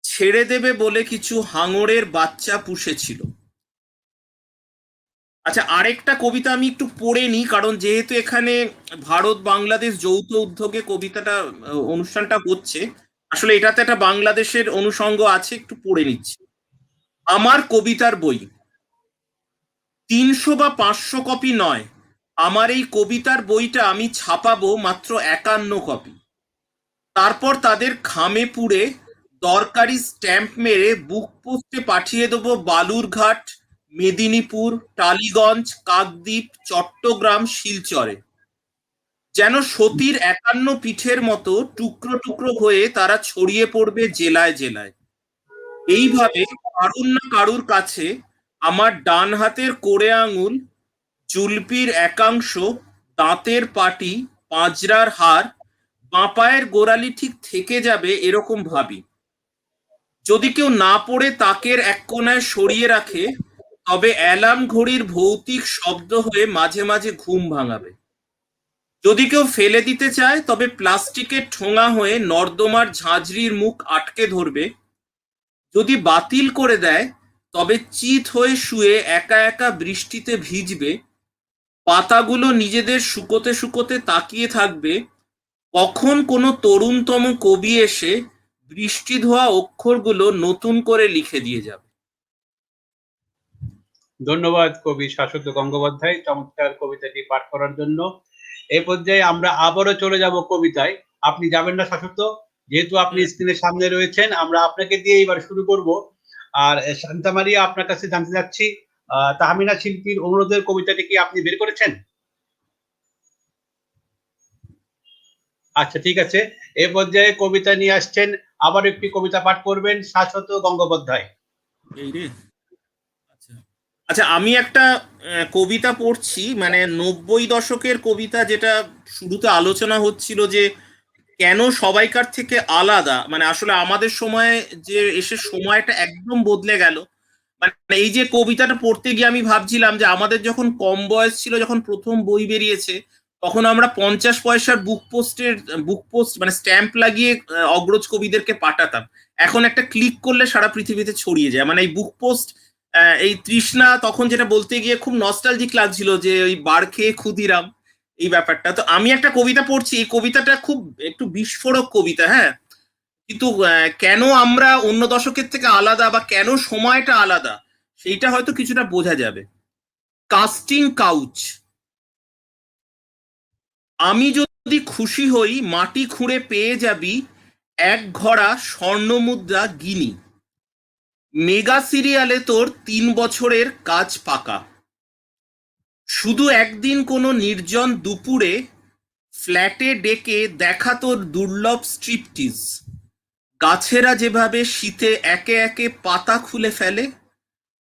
ছেড়ে দেবে বলে কিছু হাঙরের বাচ্চা পুষেছিল। আচ্ছা, আরেকটা কবিতা আমি একটু পড়ে নিই, কারণ যেহেতু এখানে ভারত বাংলাদেশ যৌথ উদ্যোগে কবিতাটা অনুষ্ঠানটা হচ্ছে, আসলে এটাতে একটা বাংলাদেশের অনুষঙ্গ আছে, একটু পড়ে নিচ্ছি। আমার কবিতার বই 300 বা 500 কপি নয়, আমার এই কবিতার বইটা আমি ছাপাবো মাত্র 51 কপি। তারপর তাদের খামে পুড়ে দরকারি স্ট্যাম্প মেরে বুক পোস্টে পাঠিয়ে দেবো বালুরঘাট, মেদিনীপুর, টালিগঞ্জ, কাকদ্বীপ, চট্টগ্রাম, শিলচরে। যেন সতীর 51 পিঠের মতো টুকরো টুকরো হয়ে তারা ছড়িয়ে পড়বে জেলায় জেলায়। এইভাবে কারুর না কারুর কাছে আমার ডান হাতের কোড়ে আঙুল, জুলপির একাংশ, দাঁতের পাটি, পাঁজরার হাড়, বাঁ পায়ের গোড়ালি ঠিক থেকে যাবে এরকম ভাবি। যদি কেউ না পড়ে তাকের এক কোণায় সরিয়ে রাখে, তবে অ্যালার্ম ঘড়ির ভৌতিক শব্দ হয়ে মাঝে মাঝে ঘুম ভাঙাবে। যদি কেউ ফেলে দিতে চায়, তবে প্লাস্টিকের ঠোঙা হয়ে নর্দমার ঝাঁঝরির মুখ আটকে ধরবে। যদি বাতিল করে দেয়, তবে চিত হয়ে শুয়ে একা একা বৃষ্টিতে ভিজবে। পাতাগুলো নিজেদের শুকোতে শুকোতে তাকিয়ে থাকবে কখন কোনো তরুণতম কবি এসে বৃষ্টি ধোয়া অক্ষরগুলো নতুন করে লিখে দিয়ে যাবে। ধন্যবাদ কবি শাশ্বত গঙ্গোপাধ্যায় চমৎকার কবিতাটি পাঠ করার জন্য। এই পর্যায়ে আমরা আবারও চলে যাব কবিতায়। আপনি যাবেন না শাশ্বত, যেহেতু আপনি স্ক্রিনের সামনে রয়েছেন, আমরা আপনাকে দিয়ে এবার শুরু করব। আর শান্তা মারিয়া, আপনার কাছে জানতে চাচ্ছি, তাহমিনা শিল্পীর অনুরোধের কবিতাটি কি আপনি বের করেছেন? আচ্ছা, ঠিক আছে। এ পর্যায়ে কবিতা নিয়ে আসছেন, আবার একটি কবিতা পাঠ করবেন শাশ্বত গঙ্গোপাধ্যায়। এই রে, আচ্ছা আচ্ছা, আমি একটা কবিতা পড়ছি, মানে 90 দশকের কবিতা, যেটা শুরুতে আলোচনা হচ্ছিল যে কেন সবাইকার থেকে আলাদা। মানে আসলে আমাদের সময়ে যে এসে সময়টা একদম বদলে গেল। মানে এই যে কবিতাটা পড়তে গিয়ে আমি ভাবছিলাম যে আমাদের যখন কম বয়স ছিল, যখন প্রথম বই বেরিয়েছে, তখন আমরা 50 পয়সার বুক পোস্ট মানে স্ট্যাম্প লাগিয়ে অগ্রজ কবিদেরকে পাঠাতাম। এখন একটা ক্লিক করলে সারা পৃথিবীতে ছড়িয়ে যায়। মানে এই বুক পোস্ট, এই তৃষ্ণা, তখন যেটা বলতে গিয়ে খুব নস্টালজিক লাগছিল, যে ওই বার খেয়ে ক্ষুদিরাম, এই ব্যাপারটা। তো আমি একটা কবিতা পড়ছি, এই কবিতাটা খুব একটু বিস্ফোরক কবিতা, হ্যাঁ, কিন্তু কেন আমরা অন্য দশকের থেকে আলাদা, বা কেন সময়টা আলাদা, সেইটা হয়তো কিছুটা বোঝা যাবে। Casting couch. আমি যদি খুশি হই, মাটি খুঁড়ে পেয়ে যাবি এক ঘড়া স্বর্ণমুদ্রা গিনি। মেগা সিরিয়ালে তোর 3 বছরের কাজ পাকা। শুধু একদিন কোনো নির্জন দুপুরে ফ্ল্যাটে ডেকে দেখা তোর দুর্লভ স্ট্রিপটিজ। গাছেরা যেভাবে শীতে একে একে পাতা খুলে ফেলে,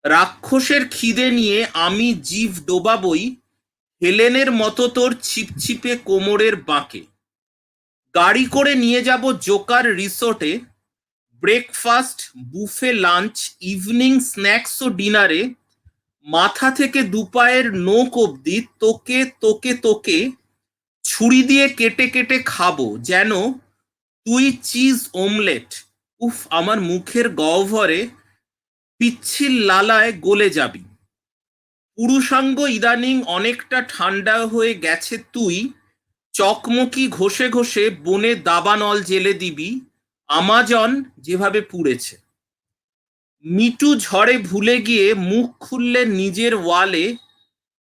রাক্ষসের খিদে নিয়ে আমি জিভ ডোবাবই হেলেনের মতো তোর ছিপছিপে কোমরের বাঁকে। গাড়ি করে নিয়ে যাব জোকার রিসোর্টে, breakfast, buffet lunch, evening snacks ও ডিনারে মাথা থেকে দুপায়ের নোক অব্দি তোকে তোকে তোকে ছুরি দিয়ে কেটে কেটে খাবো, যেন তুই চিজ অমলেট। উফ, আমার মুখের গহ্বরে পিচ্ছিল লালায় গলে যাবি। পুরুষাঙ্গ ইদানিং অনেকটা ঠান্ডা হয়ে গেছে, তুই চকমকি ঘষে ঘষে বনে দাবানল জেলে দিবি, আমাজন যেভাবে পুড়েছে। মিটু ঝড়ে ভুলে গিয়ে মুখ খুললে নিজের ওয়ালে,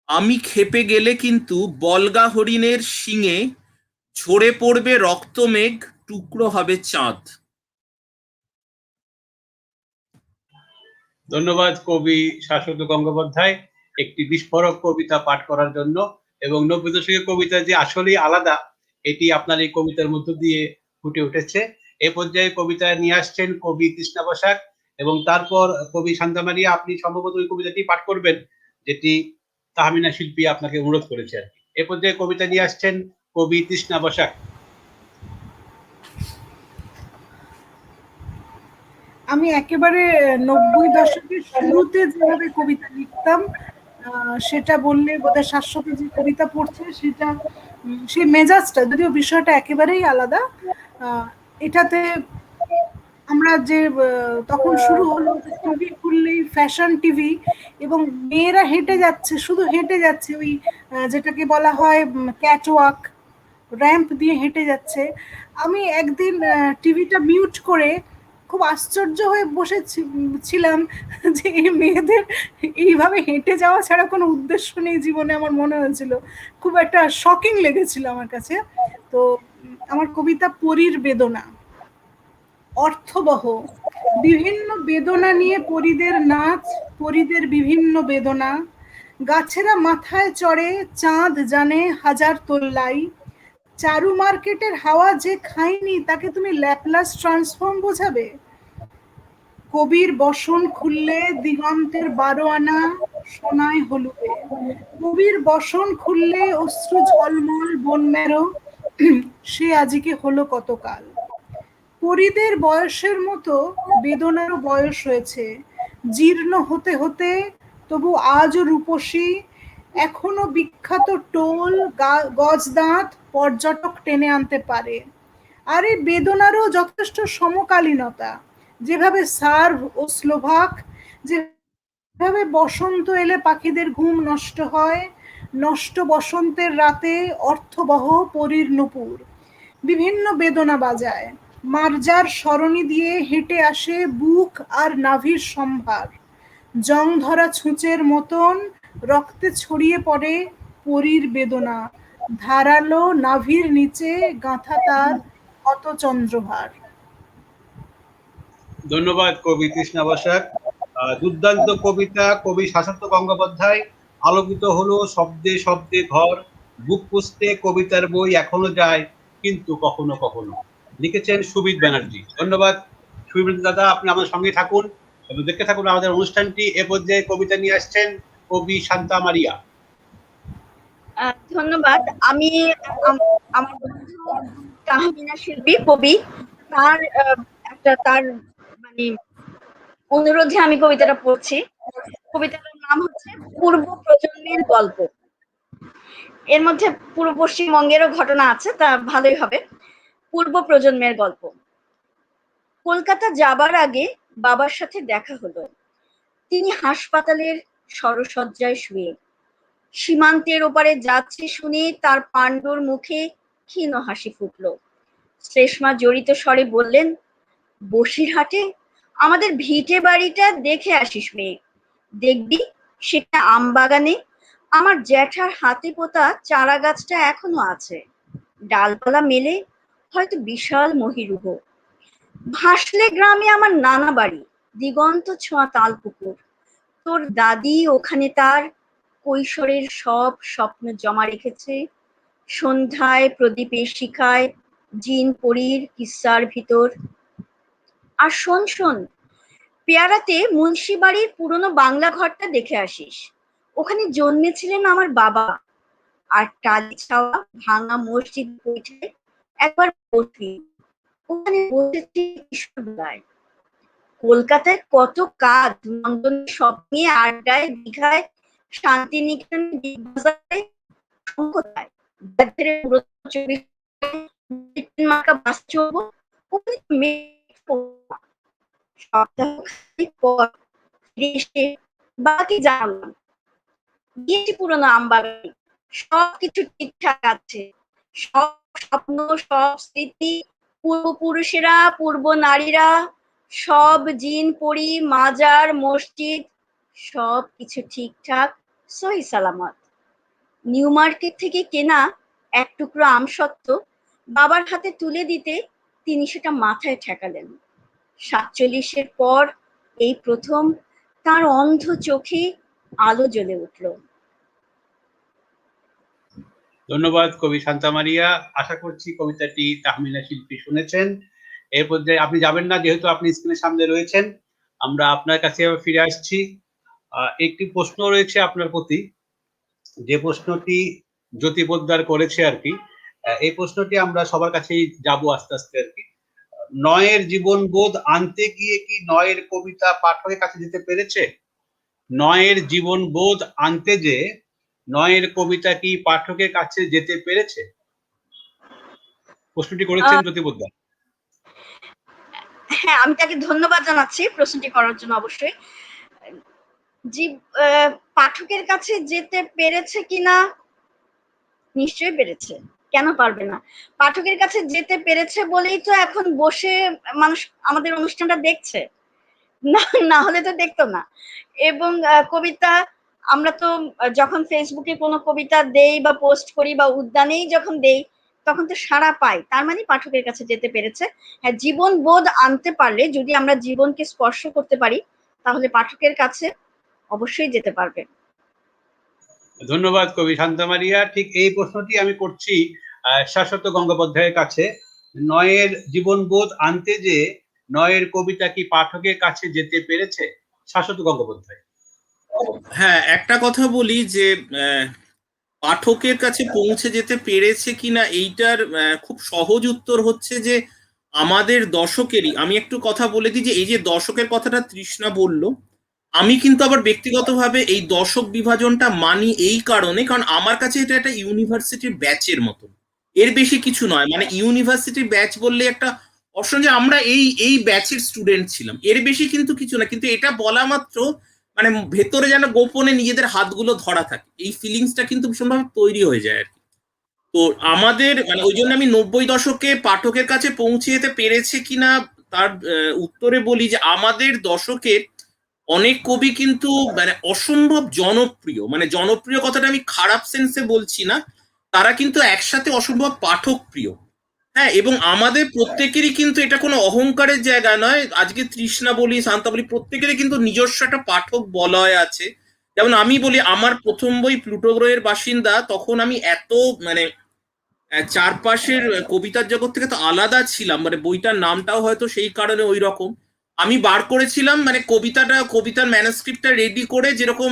আমি খেপে গেলে কিন্তু বলগা হরিণের শিঙে ঝরে পড়বে রক্তমেঘ, টুকরো হবে চাঁদ। ধন্যবাদ কবি শাশ্বত গঙ্গোপাধ্যায় একটি বিস্ফোরক কবিতা পাঠ করার জন্য। এবং 90 দশকের কবিতা যে আসলেই আলাদা, এটি আপনার এই কবিতার মধ্য দিয়ে ফুটে উঠেছে। এ পর্যায়ে কবিতা নিয়ে আসছেন কবি তৃষ্ণা বসাক, এবং তারপর কবি শান্তা মারিয়া, আপনি সম্ভবত ওই কবিতাটি পাঠ করবেন যেটি তাহমিনা শিল্পী আপনাকে অনুরোধ করেছে আর কি। এ পর্যায়ে কবিতা নিয়ে আসছেন কবি তৃষ্ণা বসাক। আমি একেবারে 90 দশকের শুরুতে যেভাবে কবিতা লিখতাম, সেটা বললে বোধহয় শাশ্বত যে কবিতা পড়ছে সেটা সেই মেজাজটা, যদিও বিষয়টা একেবারেই আলাদা। এটাতে আমরা যে তখন শুরু হলো টিভি খুললেই ফ্যাশন টিভি, এবং মেয়েরা হেঁটে যাচ্ছে, শুধু হেঁটে যাচ্ছে, ওই যেটাকে বলা হয় ক্যাটওয়াক, র্যাম্প দিয়ে হেঁটে যাচ্ছে। আমি একদিন টিভিটা মিউট করে খুব আশ্চর্য হয়ে বসেছিলাম যে এই মেয়েদের এইভাবে হেঁটে যাওয়া ছাড়া কোনো উদ্দেশ্য নেই জীবনে, আমার মনে হয়েছিল। খুব একটা শকিং লেগেছিল আমার কাছে। তো আমার কবিতা পরীর বেদনা, অর্থবহ, বিভিন্ন বেদনা নিয়ে পরীদের নাচ, পরীদের বিভিন্ন বেদনা। গাছেরা মাথায় চড়ে, চাঁদ জানে হাজার তোল্লাই। চারু মার্কেটের হাওয়া যে খায়নি তাকে তুমি ল্যাপলাস ট্রান্সফর্ম বোঝাবে। কবির বসন খুললে দিগন্তের 12 আনা সোনায় হলুদে। কবির বসন খুললে অশ্রু ঝলমল বন মেরো, সে আজিকে হলো কতকাল। পরীদের বয়সের মতো বেদনারও বয়স হয়েছে, জীর্ণ হতে হতে, তবু আজও রূপসী, এখনো বিখ্যাত টোল গজদাঁত পর্যটক টেনে আনতে পারে। আর এই বেদনারও যথেষ্ট সমকালীনতা, যেভাবে সার্ভ ও স্লোভাক, যেভাবে বসন্ত এলে পাখিদের ঘুম নষ্ট হয়, নষ্ট বসন্তের রাতে অর্থবহ পরীর নূপুর বিভিন্ন বেদনা বাজায়। মার্জার সরণি দিয়ে হেঁটে আসে বুক আর নাভির সম্ভার, জং ধরা ছুঁচের মতন রক্তে ছড়িয়ে পড়ে পরীর বেদনা, ধারালো নাভির নিচে গাঁথা তার কত চন্দ্রভার। ধন্যবাদ কবি তৃষ্ণা বসাক। দুর্দান্ত কবিতা। কবি শাশ্বত গঙ্গোপাধ্যায়। আলোকিত হলো শব্দে শব্দে ঘর, বুক পুষতে কবিতার বই এখনো যায় কিন্তু কখনো কখনো। লিখেছেন সুবিদ ব্যানার্জি। ধন্যবাদ সুবিদ দাদা, আপনি আমাদের সঙ্গে থাকুন এবং দেখতে থাকুন আমাদের অনুষ্ঠানটি। এ পর্যায়ে কবিতা নিয়ে আসছেন কবি শান্তা মারিয়া। ধন্যবাদ। আমি আমার বন্ধু তাহমিনা শিল্পী কবি, তার তার মানে অনুরোধে আমি কবিতাটা পড়ছি। কবিতাটার নাম হচ্ছে পূর্ব প্রজন্মের গল্প। এর মধ্যে পূর্ব পশ্চিমবঙ্গেরও ঘটনা আছে, তা ভালোই হবে। পূর্ব প্রজন্মের গল্প। কলকাতা যাবার আগে বাবার সাথে দেখা হলো। তিনি হাসপাতালের শরশয্যায় শুয়ে। সীমান্তের ওপারে যাত্রী শুনে তার পাণ্ডুর মুখে ক্ষীণ হাসি ফুটল। শ্লেষ্মা জড়িত স্বরে বললেন, বসিরহাটে আমাদের ভিটে বাড়িটা দেখে আসিস মেয়ে, দেখবি সেটা আম বাগানে আমার জ্যাঠার হাতে পোতা চারা গাছটা এখনো আছে, ডালপালা মেলে হয়তো বিশাল মহিরুহ। ভাসলে গ্রামে আমার নানা বাড়ি, দিগন্ত ছোঁয়া তাল পুকুর, তোর দাদি ওখানে তার কৈশোরের সব স্বপ্ন জমা রেখেছে। সন্ধ্যায় প্রদীপের শিখায় জিন পরীর কিস্সার ভিতর। আর শোন শোন, পেয়ারাতে মুন্সি বাড়ির পুরনো বাংলা ঘরটা দেখে আসিস, ওখানে জন্মেছিলেন আমার বাবা। আর টালি ছাওয়া ভাঙা মসজিদ বৈঠে একবার বসবি, ওখানে বসেছি কিশোরবেলায়। কলকাতায় কত কাজ, লন্ডনের সব নিয়ে আড্ডায়, দীঘায়, শান্তিনিকেতনে, বিগ বাজারে, কোথায় মার্কা বাস চলবো, ওখানে সপ্তাহখানেক পর ফিরে এসে বাকি জানলাম গিয়েছি পুরোনো আমবাগানে, সবকিছু ঠিকঠাক আছে, সব স্বপ্ন, সব স্মৃতি, পূর্বপুরুষেরা, পূর্ব নারীরা, সব জিন পরি, মাজার, মসজিদ, সব কিছু ঠিকঠাক, সহি সালামত। নিউ মার্কেট থেকে কেনা এক টুকরো আমসত্ত্ব বাবার হাতে তুলে দিতে তিনি সেটা মাথায় ঠেকালেন। 47-এর পর এই প্রথম তার অন্ধ চোখে আলো জ্বলে উঠল। ধন্যবাদ কবি শান্তা মারিয়া। আশা করছি কবিতাটি তাহমিনা শিল্পী শুনেছেন। এর পর্যায়ে আপনি যাবেন না, যেহেতু আপনি স্ক্রিনের সামনে রয়েছেন। আমরা আপনার কাছে ফিরে আসছি। একটি প্রশ্ন রয়েছে আপনার প্রতি, যে প্রশ্নটি জ্যোতি পোদ্দার করেছে আর কি। এই প্রশ্নটি আমরা সবার কাছেই যাবো আস্তে আস্তে আর কি। নয়ের জীবনবোধ আনতে গিয়ে কি নয়ের কবিতা পাঠকের কাছে যেতে পেরেছে? নয়ের জীবনবোধ আনতে যে নয়ের কবিতা কি পাঠকের কাছে যেতে পেরেছে? প্রশ্নটি করেছেন জ্যোতি পোদ্দার। হ্যাঁ, আমি তাকে ধন্যবাদ জানাচ্ছি প্রশ্নটি করার জন্য। অবশ্যই পাঠকের কাছে যেতে পেরেছে কিনা, নিশ্চয়ই পেরেছে, কেন পারবে না। পাঠকের কাছে যেতে পেরেছে বলেই তো এখন বসে মানুষ আমাদের অনুষ্ঠানটা দেখছে, না না হলে তো দেখতো না। এবং কবিতা আমরা তো যখন ফেসবুকে কোনো কবিতা দেই বা পোস্ট করি বা উদ্যানেই যখন দেই তখন তো সাড়া পাই, তার মানে পাঠকের কাছে যেতে পেরেছে। হ্যাঁ, জীবন বোধ আনতে পারলে, যদি আমরা জীবনকে স্পর্শ করতে পারি, তাহলে পাঠকের কাছে অবশ্যই যেতে পারবে। ধন্যবাদ কবি শান্তা মারিয়া। ঠিক এই প্রশ্নটি আমি করছি শাশ্বত গঙ্গোপাধ্যায়ের কাছে। নয়ের জীবনবোধ আনতে যে নয়ের কবিতা কি পাঠকের কাছে যেতে পেরেছে? শাশ্বত গঙ্গোপাধ্যায়। হ্যাঁ, একটা কথা বলি যে পাঠকের কাছে পৌঁছে যেতে পেরেছে কিনা এইটার খুব সহজ উত্তর হচ্ছে যে আমাদের দর্শকেরই, আমি একটু কথা বলে দিই যে এই যে দর্শকের কথাটা তৃষ্ণা বলল, আমি কিন্তু আবার ব্যক্তিগতভাবে এই দর্শক বিভাজনটা মানি এই কারণে, কারণ আমার কাছে এটা একটা ইউনিভার্সিটির ব্যাচের মতো, এর বেশি কিছু নয়। মানে ইউনিভার্সিটির ব্যাচ বললে একটা অপশন যে আমরা এই এই ব্যাচের স্টুডেন্ট ছিলাম, এর বেশি কিন্তু কিছু না। কিন্তু এটা বলা মাত্র মানে ভেতরে যেন গোপনে নিজেদের হাতগুলো ধরা থাকে, এই ফিলিংসটা কিন্তু ভীষণভাবে তৈরি হয়ে যায় আর কি। তো আমাদের মানে ওই জন্য আমি 90 দশকে পাঠকের কাছে পৌঁছে যেতে পেরেছে কিনা তার উত্তরে বলি যে আমাদের দশকে অনেক কবি কিন্তু মানে অসম্ভব জনপ্রিয়, মানে জনপ্রিয় কথাটা আমি খারাপ সেন্সে বলছি না, তারা কিন্তু একসাথে অসম্ভব পাঠক প্রিয়। হ্যাঁ, এবং আমাদের প্রত্যেকেরই কিন্তু এটা কোনো অহংকারের জায়গা নয়, আজকে তৃষ্ণা বলি, শান্তা বলি, প্রত্যেকেরই কিন্তু নিজস্ব একটা পাঠক বলয় আছে। যেমন আমি বলি, আমার প্রথম বই প্লুটো গ্রহের বাসিন্দা, তখন আমি এত মানে চারপাশের কবিতার জগৎ থেকে তো আলাদা ছিলাম, মানে বইটার নামটাও হয়তো সেই কারণে ওই রকম। আমি বার করেছিলাম মানে কবিতার ম্যানুস্ক্রিপ্টটা রেডি করে, যেরকম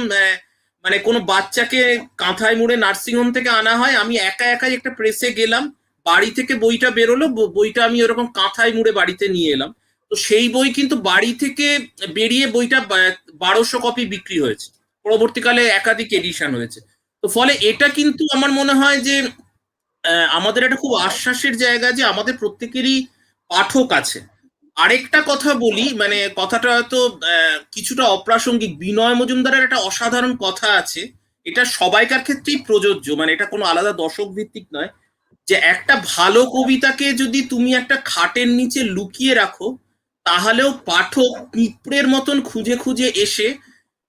মানে কোনো বাচ্চাকে কাঁথায় মুড়ে নার্সিংহোম থেকে আনা হয়, আমি একা একাই একটা প্রেসে গেলাম, বাড়ি থেকে বইটা বেরোলো, বইটা আমি ওরকম কাঁথায় মুড়ে বাড়িতে নিয়ে এলাম। তো সেই বই কিন্তু বাড়ি থেকে বেরিয়ে বইটা 1200 কপি বিক্রি হয়েছে, পরবর্তীকালে একাধিক এডিশন হয়েছে। তো ফলে এটা কিন্তু আমার মনে হয় যে আমাদের একটা খুব আশ্বাসের জায়গা যে আমাদের প্রত্যেকেরই পাঠক আছে। আরেকটা কথা বলি, মানে কথাটা হয়তো কিছুটা অপ্রাসঙ্গিক, বিনয় মজুমদারের একটা অসাধারণ কথা আছে, এটা সবাইকার ক্ষেত্রেই প্রযোজ্য, মানে এটা কোনো আলাদা দর্শক ভিত্তিক নয়, যে একটা ভালো কবিতাকে যদি তুমি একটা খাটের নিচে লুকিয়ে রাখো, তাহলেও পাঠক পিঁপড়ের মতন খুঁজে খুঁজে এসে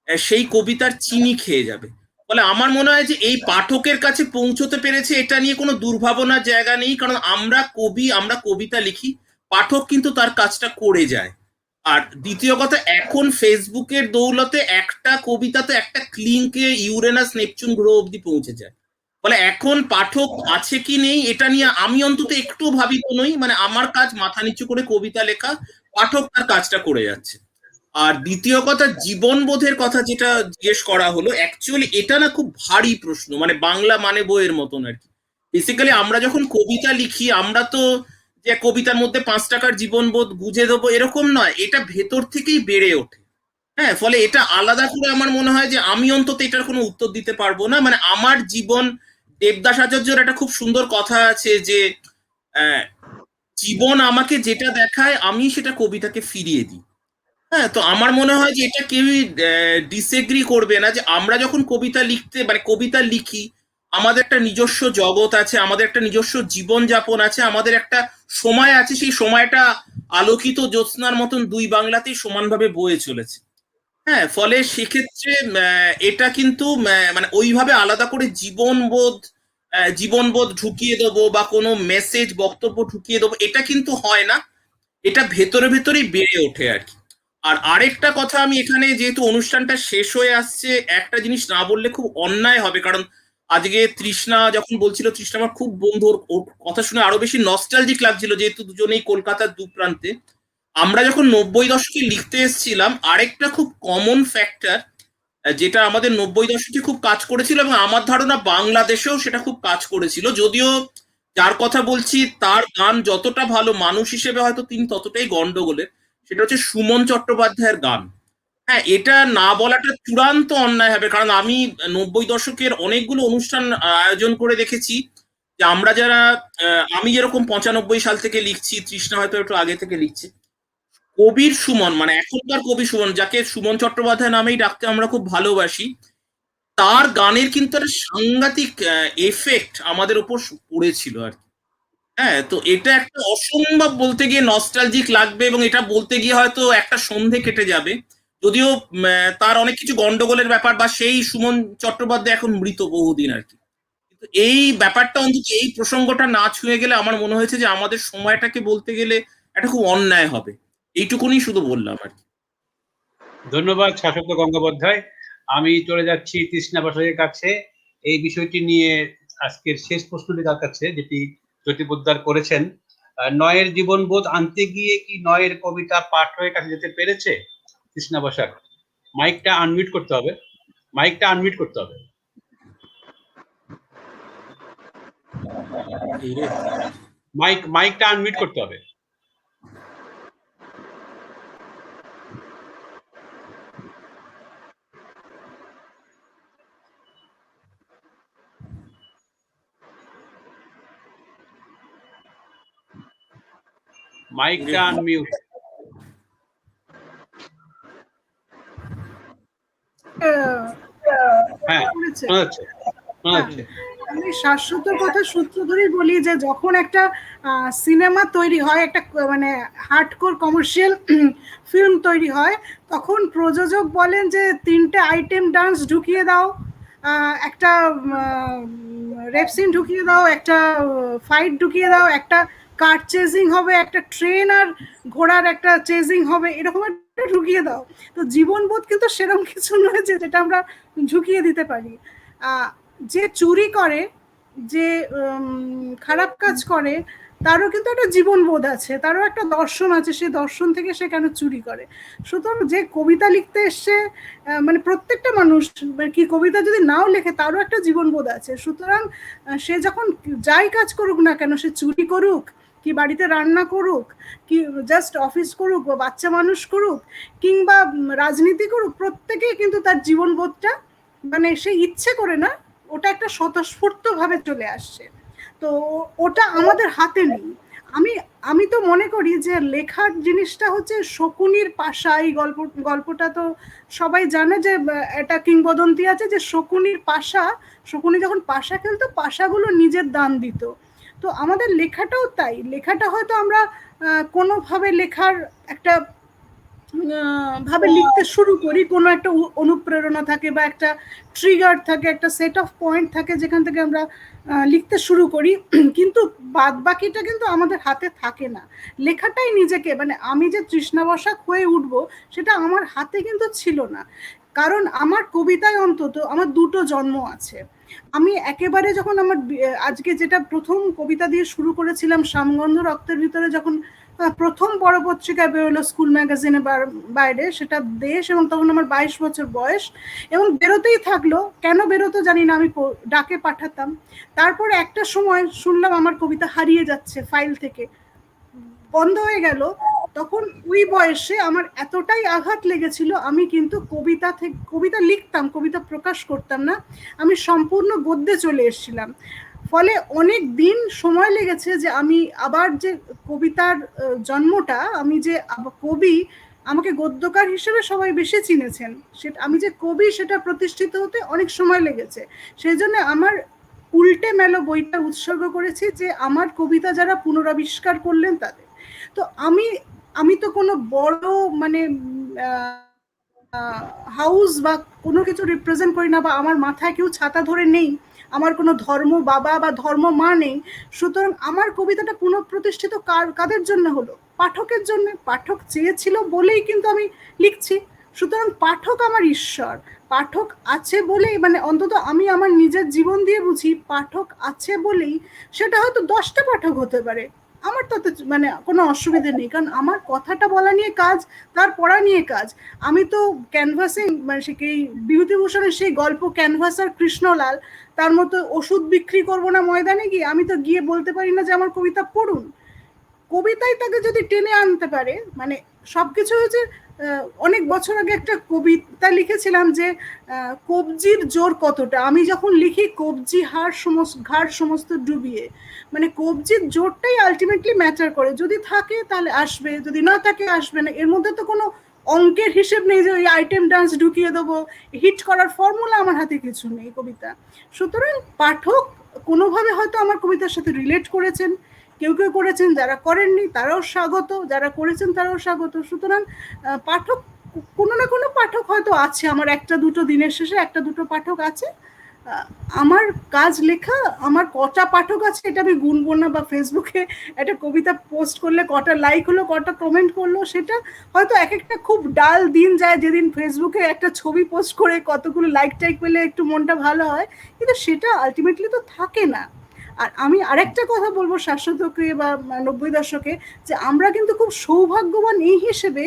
সেই কবিতার চিনি খেয়ে যাবে। ফলে আমার মনে হয় যে এই পাঠকের কাছে পৌঁছতে পেরেছে, এটা নিয়ে কোনো দুর্ভাবনার জায়গা নেই, কারণ আমরা কবি, আমরা কবিতা লিখি, পাঠক কিন্তু তার কাজটা করে যায়। আর দ্বিতীয় কথা, এখন ফেসবুকের দৌলতে একটা কবিতাতে একটা ক্লিংকে ইউরেনাস নেপচুন গ্রহ অব্দি পৌঁছে যায়। ফলে এখন পাঠক আছে কি নেই এটা নিয়ে আমি অন্তত একটু ভাবিত নই, মানে আমার কাজ মাথা নিচু করে কবিতা লেখা, পাঠক তার কাজটা করে যাচ্ছে। আর দ্বিতীয় কথা, জীবনবোধের কথা যেটা জিজ্ঞেস করা হলো, অ্যাকচুয়ালি এটা না খুব ভারী প্রশ্ন, মানে বাংলা মানে বইয়ের মতন আর কি। বেসিক্যালি আমরা যখন কবিতা লিখি, আমরা তো যে কবিতার মধ্যে 5 টাকার জীবনবোধ বুঝে দেবো এরকম নয়, এটা ভেতর থেকেই বেড়ে ওঠে। হ্যাঁ, ফলে এটা আলাদা করে আমার মনে হয় যে আমি অন্তত এটার কোনো উত্তর দিতে পারবো না। মানে আমার জীবন, দেবদাস আচার্যের একটা খুব সুন্দর কথা আছে যে জীবন আমাকে যেটা দেখায় আমি সেটা কবিতাকে ফিরিয়ে দিই। হ্যাঁ, তো আমার মনে হয় যে এটা কেউই ডিসএগ্রি করবে না, যে আমরা যখন কবিতা লিখতে মানে কবিতা লিখি, আমাদের একটা নিজস্ব জগৎ আছে, আমাদের একটা নিজস্ব জীবন যাপন আছে, আমাদের একটা সময় আছে, সেই সময়টা আলোকিত জ্যোৎস্নার মতন দুই বাংলাতেই সমানভাবে বয়ে চলেছে। হ্যাঁ, ফলে সেক্ষেত্রে এটা কিন্তু মানে ওইভাবে আলাদা করে জীবনবোধ ঢুকিয়ে দেবো বা কোনো মেসেজ বক্তব্য ঢুকিয়ে দেবো, এটা কিন্তু হয় না, এটা ভেতরে ভেতরেই বেড়ে ওঠে আর কি। আর আরেকটা কথা, আমি এখানে যেহেতু অনুষ্ঠানটা শেষ হয়ে আসছে, একটা জিনিস না বললে খুব অন্যায় হবে, কারণ আজকে তৃষ্ণা যখন বলছিল, তৃষ্ণা আমার খুব বন্ধু, ওর কথা শুনে আরো বেশি নস্টালজিক লাগছিল, যেহেতু দুজনেই কলকাতার দু প্রান্তে। আমরা যখন 90 দশকে লিখতে এসেছিলাম, আরেকটা খুব কমন ফ্যাক্টর যেটা আমাদের 90 দশকে খুব কাজ করেছিল, এবং আমার ধারণা বাংলাদেশেও সেটা খুব কাজ করেছিল, যদিও যার কথা বলছি তার গান যতটা ভালো, মানুষ হিসেবে হয়তো তিনি ততটাই গন্ডগোলের। সেটা হচ্ছে সুমন চট্টোপাধ্যায়ের গান। হ্যাঁ, এটা না বলাটা চূড়ান্ত অন্যায় হবে, কারণ আমি 90 দশকের অনেকগুলো অনুষ্ঠান আয়োজন করে দেখেছি। যে আমরা যারা আমি যেরকম 95 সাল থেকে লিখছি, তৃষ্ণা হয়তো একটু আগে থেকে লিখছে, কবির সুমন মানে এখনকার কবি সুমন, যাকে সুমন চট্টোপাধ্যায় নামেই ডাকতে আমরা খুব ভালোবাসি, তার গানের কিন্তু একটা সাংঘাতিক এফেক্ট আমাদের উপর পড়েছিল আর কি। হ্যাঁ, তো এটা একটা অসম্ভব, বলতে গিয়ে নস্টালজিক লাগবে, এবং এটা বলতে গিয়ে হয়তো একটা সন্ধে কেটে যাবে। যদিও তার অনেক কিছু গন্ডগোলের ব্যাপার, বা সেই সুমন চট্টোপাধ্যায় এখন মৃত বহুদিন আর কি। কিন্তু এই ব্যাপারটা, অন্তত এই প্রসঙ্গটা না ছুঁয়ে গেলে আমার মনে হয়েছে যে আমাদের সময়টাকে বলতে গেলে এটা খুব অন্যায় হবে। এইটুকুনি শুধু বললাম আর কি। ধন্যবাদ শাসক গঙ্গোপাধ্যায়। আমি চলে যাচ্ছি তৃষ্ণা বসাকের কাছে এই বিষয়টি নিয়ে আজকের শেষ প্রশ্নটি তার কাছে, যেটি জ্যোতি পোদ্দার করেছেন। নয়ের জীবনবোধ আনতে গিয়ে কি নয়ের কবিতা পাঠকের কাছে যেতে পেরেছে? তৃষ্ণা বসাক, মাইকটা আনমিউট করতে হবে, মাইকটা আনমিউট করতে হবে। মাইকটা আনমিউট করতে হবে। মাইকটা আনমিউট। হ্যাঁ, করেছে। শোনা যাচ্ছে, শোনা যাচ্ছে। আমি শাশ্বতর কথা সূত্র ধরেই বলি যে যখন একটা সিনেমা তৈরি হয়, একটা মানে হার্ডকোর কমার্শিয়াল ফিল্ম তৈরি হয়, তখন প্রযোজক বলেন যে 3টে আইটেম ডান্স ঢুকিয়ে দাও, একটা রেপ সিন ঢুকিয়ে দাও, একটা ফাইট ঢুকিয়ে দাও, একটা কার চেজিং হবে, একটা ট্রেন আর ঘোড়ার একটা চেজিং হবে, এরকম একটা ঢুকিয়ে দাও। তো জীবনবোধ কিন্তু সেরকম কিছু নয় যে যেটা আমরা ঢুকিয়ে দিতে পারি। যে চুরি করে, যে খারাপ কাজ করে, তারও কিন্তু একটা জীবনবোধ আছে, তারও একটা দর্শন আছে, সেই দর্শন থেকে সে কেন চুরি করে। সুতরাং যে কবিতা লিখতে এসছে, মানে প্রত্যেকটা মানুষ কি কবিতা যদি নাও লেখে, তারও একটা জীবনবোধ আছে। সুতরাং সে যখন যাই কাজ করুক না কেন, সে চুরি করুক, কি বাড়িতে রান্না করুক, কি জাস্ট অফিস করুক, বা বাচ্চা মানুষ করুক, কিংবা রাজনীতি করুক, প্রত্যেকেই কিন্তু তার জীবনবোধটা, মানে সে ইচ্ছে করে না, ওটা একটা স্বতঃস্ফূর্ত ভাবে চলে আসছে। তো ওটা আমাদের হাতে নেই। আমি তো মনে করি যে লেখার জিনিসটা হচ্ছে শকুনির পাশা। এই গল্পটা তো সবাই জানে, যে এটা কিংবদন্তি আছে যে শকুনির পাশা, শকুনি যখন পাশা খেলতো, পাশাগুলো নিজের দান দিত। তো আমাদের লেখাটাও তাই। লেখাটা হয়তো আমরা কোনোভাবে লেখার একটা ভাবে লিখতে শুরু করি, কোনো একটা অনুপ্রেরণা থাকে, বা একটা ট্রিগার থাকে, একটা সেট অফ পয়েন্ট থাকে যেখান থেকে আমরা লিখতে শুরু করি, কিন্তু বাদ বাকিটা কিন্তু আমাদের হাতে থাকে না। লেখাটাই নিজেকে, মানে আমি যে তৃষ্ণা বসাক হয়ে উঠবো, সেটা আমার হাতে কিন্তু ছিল না। কারণ আমার কবিতায় অন্তত আমার দুটো জন্ম আছে। আমি একেবারে যখন আমার আজকে যেটা প্রথম কবিতা দিয়ে শুরু করেছিলাম, শ্যামগন্ধ রক্তের ভিতরে, যখন প্রথম বড় পত্রিকায় বেরোলো স্কুল ম্যাগাজিনে বাইরে, সেটা দেশ, এবং তখন আমার 22 বছর বয়স, এবং বেরোতেই থাকলো। কেন বেরোতো জানি না, আমি ডাকে পাঠাতাম। তারপরে একটা সময় শুনলাম আমার কবিতা হারিয়ে যাচ্ছে, ফাইল থেকে বন্ধ হয়ে গেল। তখন ওই বয়সে আমার এতটাই আঘাত লেগেছিল, আমি কিন্তু কবিতা লিখতাম, কবিতা প্রকাশ করতাম না, আমি সম্পূর্ণ গদ্যে চলে এসেছিলাম। ফলে অনেক দিন সময় লেগেছে যে আমি আবার যে কবিতার জন্মটা, আমি যে কবি, আমাকে গদ্যকার হিসেবে সবাই বেশি চিনেছেন, সেটা আমি যে কবি সেটা প্রতিষ্ঠিত হতে অনেক সময় লেগেছে। সেই জন্য আমার উল্টে মেলো বইটা উৎসর্গ করেছি যে আমার কবিতা যারা পুনরাবিষ্কার করলেন তাদের। তো আমি তো কোনো বড় মানে হাউস বা কোনো কিছু রিপ্রেজেন্ট করি না, বা আমার মাথায় কেউ ছাতা ধরে নেই, আমার কোনো ধর্ম বাবা বা ধর্ম মা নেই। সুতরাং আমার কবিতাটা পুনঃপ্রতিষ্ঠিত কাদের জন্য হলো? পাঠকের জন্য। পাঠক চেয়েছিল বলেই কিন্তু আমি লিখছি। সুতরাং পাঠক আমার ঈশ্বর। পাঠক আছে বলেই, মানে অন্তত আমি আমার নিজের জীবন দিয়ে বুঝি, পাঠক আছে বলেই, সেটা হয়তো 10টা পাঠক হতে পারে, আমার তাতে মানে কোনো অসুবিধে নেই, কারণ আমার কথাটা বলা নিয়ে কাজ, তার পড়া নিয়ে কাজ। আমি তো ক্যানভাসিং মানে সেই বিভূতিভূষণের সেই গল্প ক্যানভাসার কৃষ্ণলাল, তার মতো ওষুধ বিক্রি করবো না ময়দানে গিয়ে। আমি তো গিয়ে বলতে পারি না যে আমার কবিতা পড়ুন। কবিতায় তাকে যদি টেনে আনতে পারে, মানে সবকিছু হচ্ছে অনেক বছর আগে একটা কবিতা লিখেছিলাম যে কবজির জোর কতটা। আমি যখন লিখি কবজি ঘাড় সমস্ত ডুবিয়ে, মানে কবজির জোরটাই আলটিমেটলি ম্যাটার করে। যদি থাকে তাহলে আসবে, যদি না থাকে আসবে না। এর মধ্যে তো কোনো অঙ্কের হিসেব নেই যে ওই আইটেম ডান্স ঢুকিয়ে দেবো, হিট করার ফর্মুলা আমার হাতে কিছু নেই কবিতা। সুতরাং পাঠক কোনোভাবে হয়তো আমার কবিতার সাথে রিলেট করেছেন, কেউ কেউ করেছেন, যারা করেননি তারাও স্বাগত, যারা করেছেন তারাও স্বাগত। সুতরাং পাঠক কোনো না কোনো পাঠক হয়তো আছে, আমার একটা দুটো দিনের শেষে একটা দুটো পাঠক আছে। আমার কাজ লেখা, আমার কটা পাঠক আছে এটা আমি গুনবো না, বা ফেসবুকে একটা কবিতা পোস্ট করলে কটা লাইক হলো, কটা কমেন্ট করলো, সেটা হয়তো এক একটা খুব ডাল দিন যায় যেদিন ফেসবুকে একটা ছবি পোস্ট করে কতগুলো লাইক টাইক পেলে একটু মনটা ভালো হয়, কিন্তু সেটা আলটিমেটলি তো থাকে না। আর আমি আরেকটা কথা বলবো 60 দশকে বা 90 দশকে, যে আমরা কিন্তু খুব সৌভাগ্যবান এই হিসেবে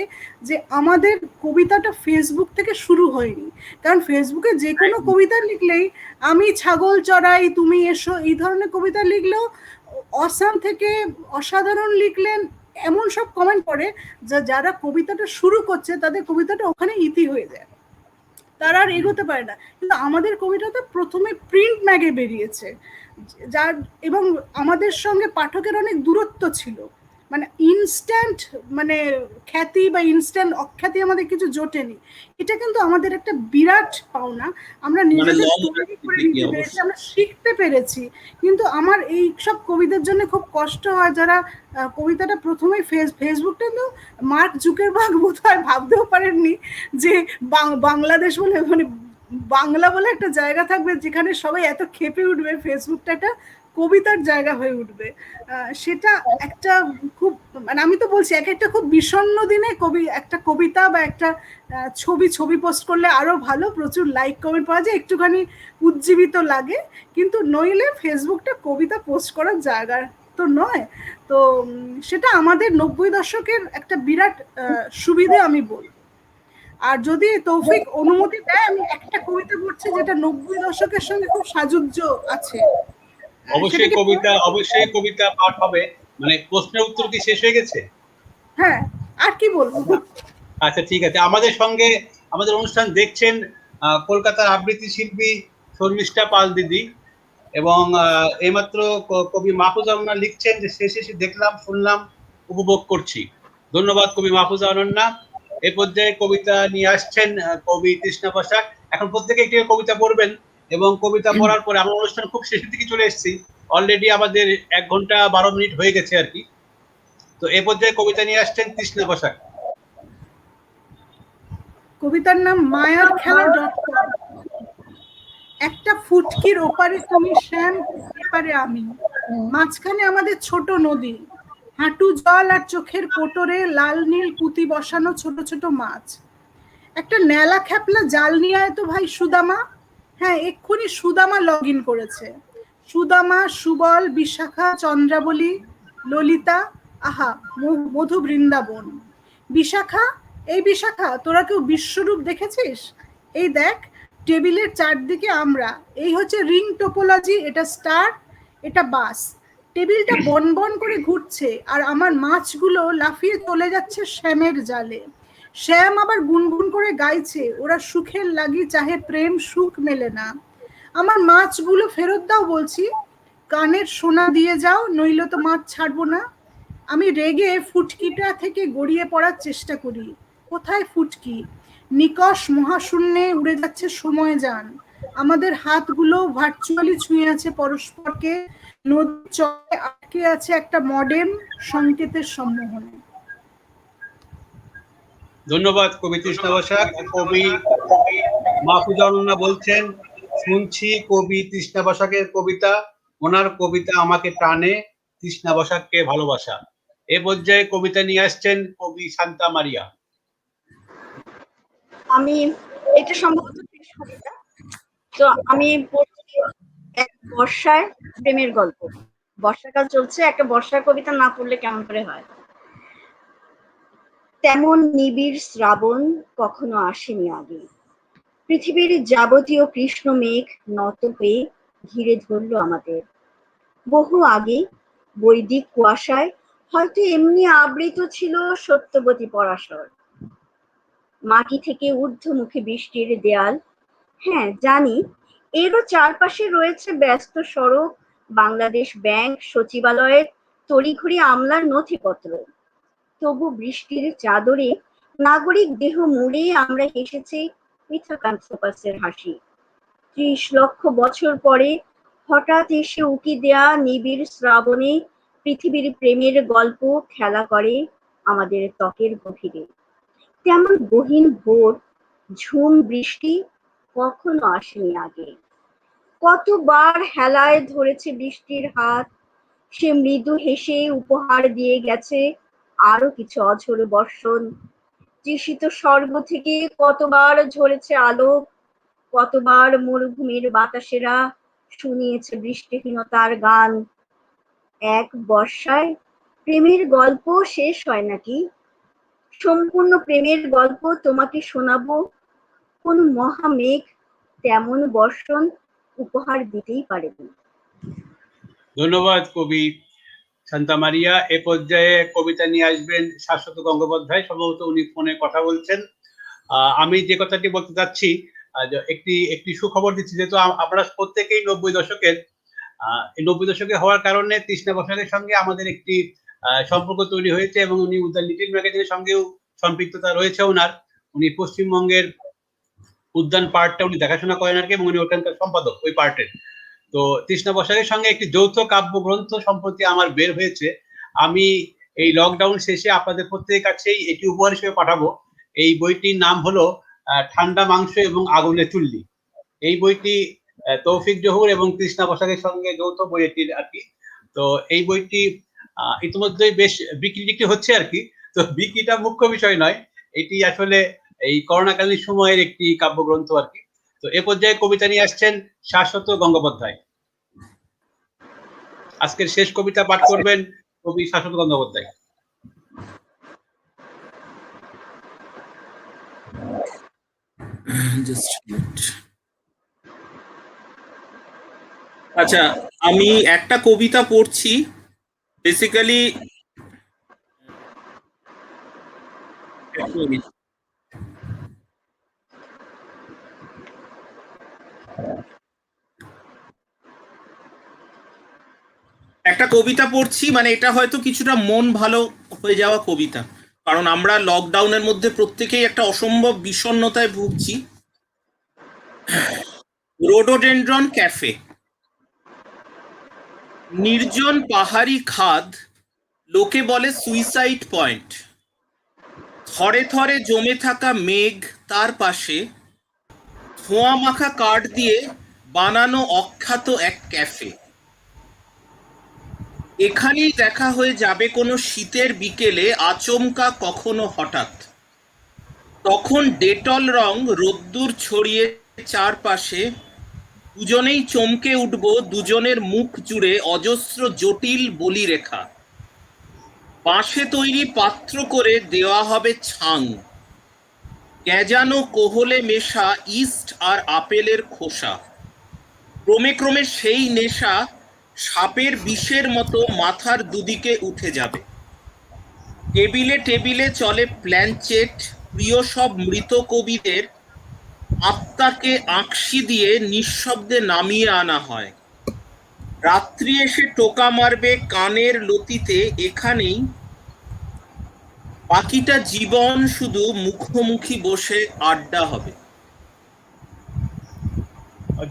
যে আমাদের কবিতাটা ফেসবুক থেকে শুরু হয়নি। কারণ ফেসবুকে যে কোনো কবিতা লিখলেই আমি ছাগল চড়াই তুমি এসো এই ধরনের কবিতা লিখলেও অসাম থেকে অসাধারণ লিখলেন এমন সব কমেন্ট করে, যারা কবিতাটা শুরু করছে তাদের কবিতাটা ওখানে ইতি হয়ে যায়, তারা আর এগোতে পারে না। কিন্তু আমাদের কবিতাটা প্রথমে প্রিন্ট ম্যাগে বেরিয়েছে, যার এবং আমাদের সঙ্গে পাঠকের অনেক দূরত্ব ছিল। মানে ইনস্ট্যান্ট মানে খ্যাতি বা ইনস্ট্যান্ট অখ্যাতি আমাদের কিছু জোটেনি। এটা কিন্তু আমাদের একটা বিরাট পাওনা। আমরা নিজেদের তৈরি করে নিতে পেরেছি, আমরা শিখতে পেরেছি। কিন্তু আমার এই সব কবিদের জন্য খুব কষ্ট হয় যারা কবিতাটা প্রথমেই ফেসবুকটা তো মার্ক জুকারবার্গ বোধহয় ভাবতেও পারেননি যে বাংলাদেশ বলে মানে বাংলা বলে একটা জায়গা থাকবে যেখানে সবাই এত খেপে উঠবে, ফেসবুকটা একটা কবিতার জায়গা হয়ে উঠবে। সেটা একটা খুব মানে আমি তো বলছি এক একটা খুব বিষণ্ণ দিনে একটা কবিতা বা একটা ছবি পোস্ট করলে আরো ভালো, প্রচুর লাইক কমেন্ট পাওয়া যায়, একটুখানি উজ্জীবিত লাগে। কিন্তু নইলে ফেসবুকটা কবিতা পোস্ট করার জায়গা তো নয়। তো সেটা আমাদের 90 দশকের একটা বিরাট সুবিধে আমি বলবো। আর যদি তৌফিক অনুমতি দেয় আমি একটা কবিতা পড়ছি যেটা 90 দশকের সঙ্গে খুব সাযুজ্য আছে। অবশ্যই কবিতা পাঠ হবে। মানে প্রশ্নের উত্তর কি শেষ হয়ে গেছে? হ্যাঁ, আর কি বলবো। আচ্ছা ঠিক আছে। আমাদের সঙ্গে আমাদের অনুষ্ঠান দেখছেন কলকাতার আবৃত্তি শিল্পী শর্মিষ্ঠা পাল দিদি, এবং এইমাত্র কবি মাহফুজা অনন্যা লিখছেন যে শেষে দেখলাম, শুনলাম, উপভোগ করছি। ধন্যবাদ কবি মাহফুজা অনন্যা। এই পর্যায়ে কবিতা নিয়ে আসছেন কবি তৃষ্ণা বসাক। এখন প্রত্যেকে একটি কবিতা পড়বেন, এবং কবিতা পড়ার পরে আমার অনুষ্ঠান খুব শেষের দিকে চলে এসেছি, অলরেডি আমাদের 1 ঘন্টা 12 মিনিট হয়ে গেছে আর কি। তো এই পর্যায়ে কবিতা নিয়ে আসছেন তৃষ্ণা বসাক। কবিতার নাম মায়ার খেলা .com। একটা ফুটকির ওপারে তুমি শ্যাম, এপারে আমি, মাঝখানে আমাদের ছোট নদী, হাঁটু জল আর চোখের কোটরে লাল নীল পুঁতি বসানো ছোট ছোট মাছ। একটা নেলা খ্যাপলা জাল নিয়ে আয় তো ভাই সুদামা। হ্যাঁ, এক্ষুনি সুদামা লগ ইন করেছে। সুদামা, সুবল, বিশাখা, চন্দ্রাবলী, ললিতা, আহা মধু বৃন্দাবন। বিশাখা, এই বিশাখা তোরা কেউ বিশ্বরূপ দেখেছিস? এই দেখ টেবিলের চারদিকে আমরা, এই হচ্ছে রিং টোপোলজি, এটা স্টার, এটা বাস। টেবিলটা বন বন করে ঘুরছে আর আমার মাছগুলো লাফিয়ে চলে যাচ্ছে শ্যামের জালে। শ্যাম আবার গুনগুন করে গাইছে, ওরা সুখের লাগি চাহে প্রেম সুখ মেলে না। আমার মাছগুলো ফেরত দাও বলছি, কানের সোনা দিয়ে যাও নইলে তো মাছ ছাড়বো না। আমি রেগে ফুটকিটা থেকে গড়িয়ে পড়ার চেষ্টা করি। কোথায় ফুটকি? নিকষ মহাশূন্যে উড়ে যাচ্ছে সময় যান। আমাদের হাতগুলো ভার্চুয়ালি ছুঁয়ে আছে পরস্পরকে, নদীর চরে আটকে আছে একটা মডেম সংকেতের সম্মোহনে। ধন্যবাদ কবি তৃষ্ণা বসাক। কবি মাহফুজা অনন্যা বলছেন, শুনছি কবি তৃষ্ণা বসাকের কবিতা, ওনার কবিতা আমাকে টানে, তৃষ্ণা বসাককে ভালোবাসা। এ পর্যায়ে কবিতা নিয়ে আসছেন কবি শান্তা মারিয়া। আমি এটা সম্ভবত শেষ কবিতা, তো আমি পড়ছি এক বর্ষায় প্রেমের গল্প। বর্ষাকাল চলছে, একটা বর্ষার কবিতা না পড়লে কেমন করে হয়। তেমন নিবিড় শ্রাবণ কখনো আসেনি আগে, পৃথিবীর যাবতীয় কৃষ্ণ মেঘ নত হয়ে ঘিরে ধরলো আমাদের। বহু আগে বৈদিক কুয়াশায় হয়তো এমনি আবৃত ছিল সত্যবতী পরাশর। মাটি থেকে ঊর্ধ্বমুখী বৃষ্টির দেয়াল, হ্যাঁ জানি এরও চারপাশে রয়েছে ব্যস্ত সড়ক, বাংলাদেশ ব্যাংক, সচিবালয়ের তড়িঘড়ি আমলার নথিপত্র। তবু বৃষ্টির চাদরে নাগরিক দেহ মুড়ে আমরা হেসেছি মিথাকান্থোপাসের হাসি। ৩০ লক্ষ বছর পরে হঠাৎ এসে উকি দেয়া নিবিড় শ্রাবণে পৃথিবীর প্রেমের গল্প খেলা করে আমাদের ত্বকের গভীরে। তেমন গহীন ভোর ঝুম বৃষ্টি কখনো আসেনি আগে। কতবার হেলায় ধরেছে বৃষ্টির হাত, সে মৃদু হেসে উপহার দিয়ে গেছে আরো কিছু অঝোর বর্ষণ। তৃষিত স্বর্গ থেকে কতবার ঝরেছে আলো, কতবার মরুভূমির বাতাসেরা শুনিয়েছে বৃষ্টিহীনতার গান। এক বর্ষায় প্রেমের গল্প শেষ হয় নাকি? সম্পূর্ণ প্রেমের গল্প তোমাকে শোনাবো, কোন মহামেঘ তেমন বর্ষণ উপহার দিতেই পারেনি। ধন্যবাদ কবি শান্তা মারিয়া। এ পর্যায়ে কবিতা নিয়ে আসবেন শাশ্বত গঙ্গোপাধ্যায়, সম্ভবত উনি ফোনে কথা বলছেন। আমি যে কথাটি বলতে চাচ্ছি, একটি সুখবর দিচ্ছি, যেহেতু আমরা প্রত্যেকেই 90 দশকের, এই 90 দশকে হওয়ার কারণে তৃষ্ণা বসাকের সঙ্গে আমাদের একটি সম্পর্ক তৈরি হয়েছে, এবং উনি উদ্যান লিটিল ম্যাগাজিনের সঙ্গেও সম্পৃক্ততা রয়েছে ওনার। উনি পশ্চিমবঙ্গের উদ্যান পার্টটা উনি দেখাশোনা করেন আর কি, এবং উনি ওখানকার সম্পাদক ওই পার্টের। তো তৃষ্ণা বসাকের সঙ্গে একটি যৌথ কাব্যগ্রন্থ সম্প্রতি আমার বের হয়েছে। আমি এই লকডাউন শেষে আপনাদের প্রত্যেকের কাছেই এটি উপহার হিসেবে পাঠাবো। এই বইটির নাম হলো ঠান্ডা মাংস এবং আগুনের চুল্লি। এই বইটি তৌফিক জহুর এবং তৃষ্ণা বসাকের সঙ্গে যৌথ বই এটির আর কি। তো এই বইটি ইতিমধ্যেই বেশ বিক্রি হচ্ছে আর কি। তো বিক্রিটা মুখ্য বিষয় নয়, এটি আসলে এই করোনাকালীন সময়ের একটি কাব্যগ্রন্থ আর কি। তো এ পর্যায়ে কবিতা নিয়ে আসছেন শাশ্বত গঙ্গোপাধ্যায়। আজকের শেষ কবিতা পাঠ করবেন কবি শাশ্বত গঙ্গোপাধ্যায়। আচ্ছা, আমি একটা কবিতা পড়ছি। বেসিক্যালি একটা কবিতা পড়ছি, মানে এটা হয়তো কিছুটা মন ভালো হয়ে যাওয়া কবিতা, কারণ আমরা লকডাউনের মধ্যে প্রত্যেকেই একটা অসম্ভব বিষণ্ণতায় ভুগছি। Rhododendron cafe. নির্জন পাহাড়ি খাদ, লোকে বলে সুইসাইড পয়েন্ট। থরে থরে জমে থাকা মেঘ, তার পাশে ধোঁয়া মাখা কাঠ দিয়ে বানানো অখ্যাত এক ক্যাফে। এখানেই দেখা হয়ে যাবে কোনো শীতের বিকেলে আচমকা কখনো হঠাৎ। তখন ডেটল রং রোদ্দুর ছড়িয়ে চারপাশে, দুজনেই চমকে উঠব, দুজনের মুখ জুড়ে অজস্র জটিল বলিরেখা। বাঁশে তৈরি পাত্র করে দেওয়া হবে ছাং, গ্যাজানো কোহলে মেশা ইস্ট আর আপেলের খোসা। ক্রমে ক্রমে সেই নেশা সাপের বিষের মতো মাথার দুদিকে উঠে যাবে। টেবিলে টেবিলে চলে প্ল্যানচেট, প্রিয় সব মৃত কবিদের আত্মাকে আঁকশি দিয়ে নিঃশব্দে নামিয়ে আনা হয়। রাত্রি এসে টোকা মারবে কানের লতিতে, এখানেই বাকিটা জীবন শুধু মুখোমুখি বসে আড্ডা হবে।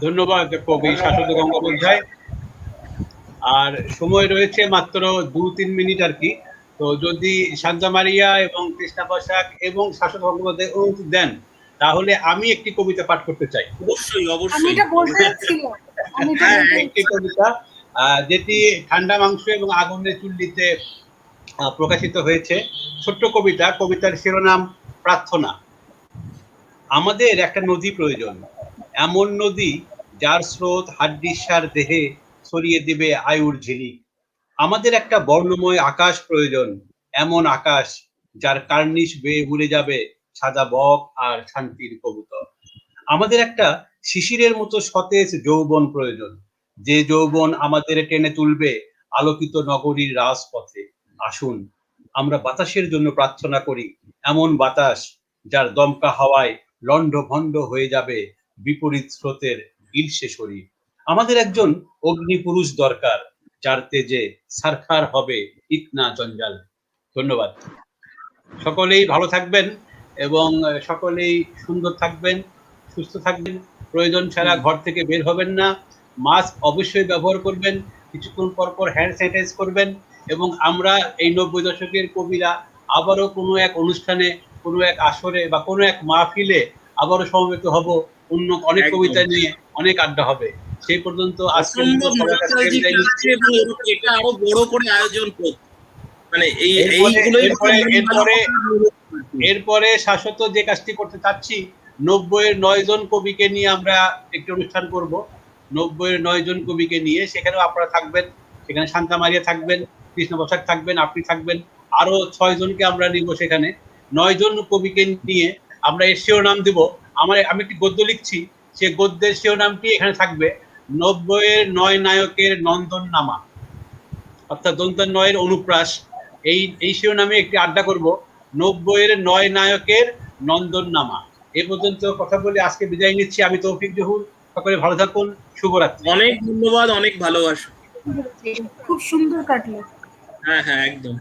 ধন্যবাদ কবি শাশ্বত গঙ্গোপাধ্যায়। আর সময় রয়েছে মাত্র 2-3 মিনিট আর কি। তো যদি শান্তা মারিয়া এবং তৃষ্ণা বসাক এবং শাশ্বত গঙ্গোপাধ্যায় অনুমতি দেন, তাহলে আমি একটি কবিতা পাঠ করতে চাই। অবশ্যই আমি অবশ্যই। এটা বলতে যাচ্ছিলাম, আমি এটা হ্যাঁ, বলতে একটি কবিতা যেটি ঠান্ডা মাংস এবং আগুনের চুল্লিতে প্রকাশিত হয়েছে। ছোট্ট কবিতা, কবিতার শিরোনাম প্রার্থনা। আমাদের একটা নদী প্রয়োজন, এমন নদী যার স্রোত হাড্ডিসার দেহে ছড়িয়ে দিবে আয়ুর ঝিলিক। আমাদের একটা বর্ণময় আকাশ প্রয়োজন, এমন আকাশ যার কার্নিশ বেয়ে উড়ে যাবে সাদা বক আর শান্তির কবুতর। আমাদের একটা শিশিরের মতো সতেজ যৌবন প্রয়োজন, যে যৌবন আমাদের টেনে তুলবে আলোকিত নগরীর রাজপথে। আসুন আমরা বাতাসের জন্য প্রার্থনা করি, এমন বাতাস যার দমকা হাওয়ায় লণ্ডভণ্ড হয়ে যাবে বিপরীত স্রোতের ঈর্ষে শরীর। আমাদের একজন অগ্নিপুরুষ দরকার, যার তেজে সারখার হবে ইকনা জঞ্জাল। ধন্যবাদ। সকলেই ভালো থাকবেন এবং সকলেই সুন্দর থাকবেন, সুস্থ থাকবেন। প্রয়োজন ছাড়া ঘর থেকে বের হবেন না। মাস্ক অবশ্যই ব্যবহার করবেন, কিছুক্ষণ পর পর হ্যান্ড স্যানিটাইজ করবেন। এবং আমরা এই 90 দশকের কবিরা আবারও কোনো এক অনুষ্ঠানে, কোনো এক আসরে বা কোনো এক মাহফিলে আবারও সমবেত হব, অন্য অনেক কবিতা নিয়ে অনেক আড্ডা হবে। সেই পর্যন্ত আজকের মতো সবার কাছ থেকে বিদায় নিচ্ছি। এটা আরো বড় করে আয়োজন করতে, মানে এরপরে শাশ্বত যে কাজটি করতে চাচ্ছি, 90-এর 9 জন কবিকে নিয়ে আমরা একটি অনুষ্ঠান করব। 90-এর 9 জন কবিকে নিয়ে, সেখানেও আপনারা থাকবেন, সেখানে শান্তা মারিয়া থাকবেন, কৃষ্ণ বসাক থাকবেন, আপনি থাকবেন, আরো 6 জনকে আমরা নিব। সেখানে 9 জন কবিকে নিয়ে আমরা এর শিরোনাম দেব। আমি একটি গদ্য লিখছি, সে গদ্যের শিরোনামটি এখানে থাকবে 90-এর 9 নায়কের নন্দন নামা, অর্থাৎ দন্তান 9-এর অনুপ্রাস। এই শিরোনামে একটি আড্ডা করব, 90-এর 9 নায়কের নন্দন নামা। এ পর্যন্ত কথা বলে আজকে বিদায় নিচ্ছি। আমি তৌফিক জহুর। সকলে ভালো থাকুন, শুভরাত্রি। অনেক ধন্যবাদ, অনেক ভালোবাসা। খুব সুন্দর কাটলো। হ্যাঁ, একদম।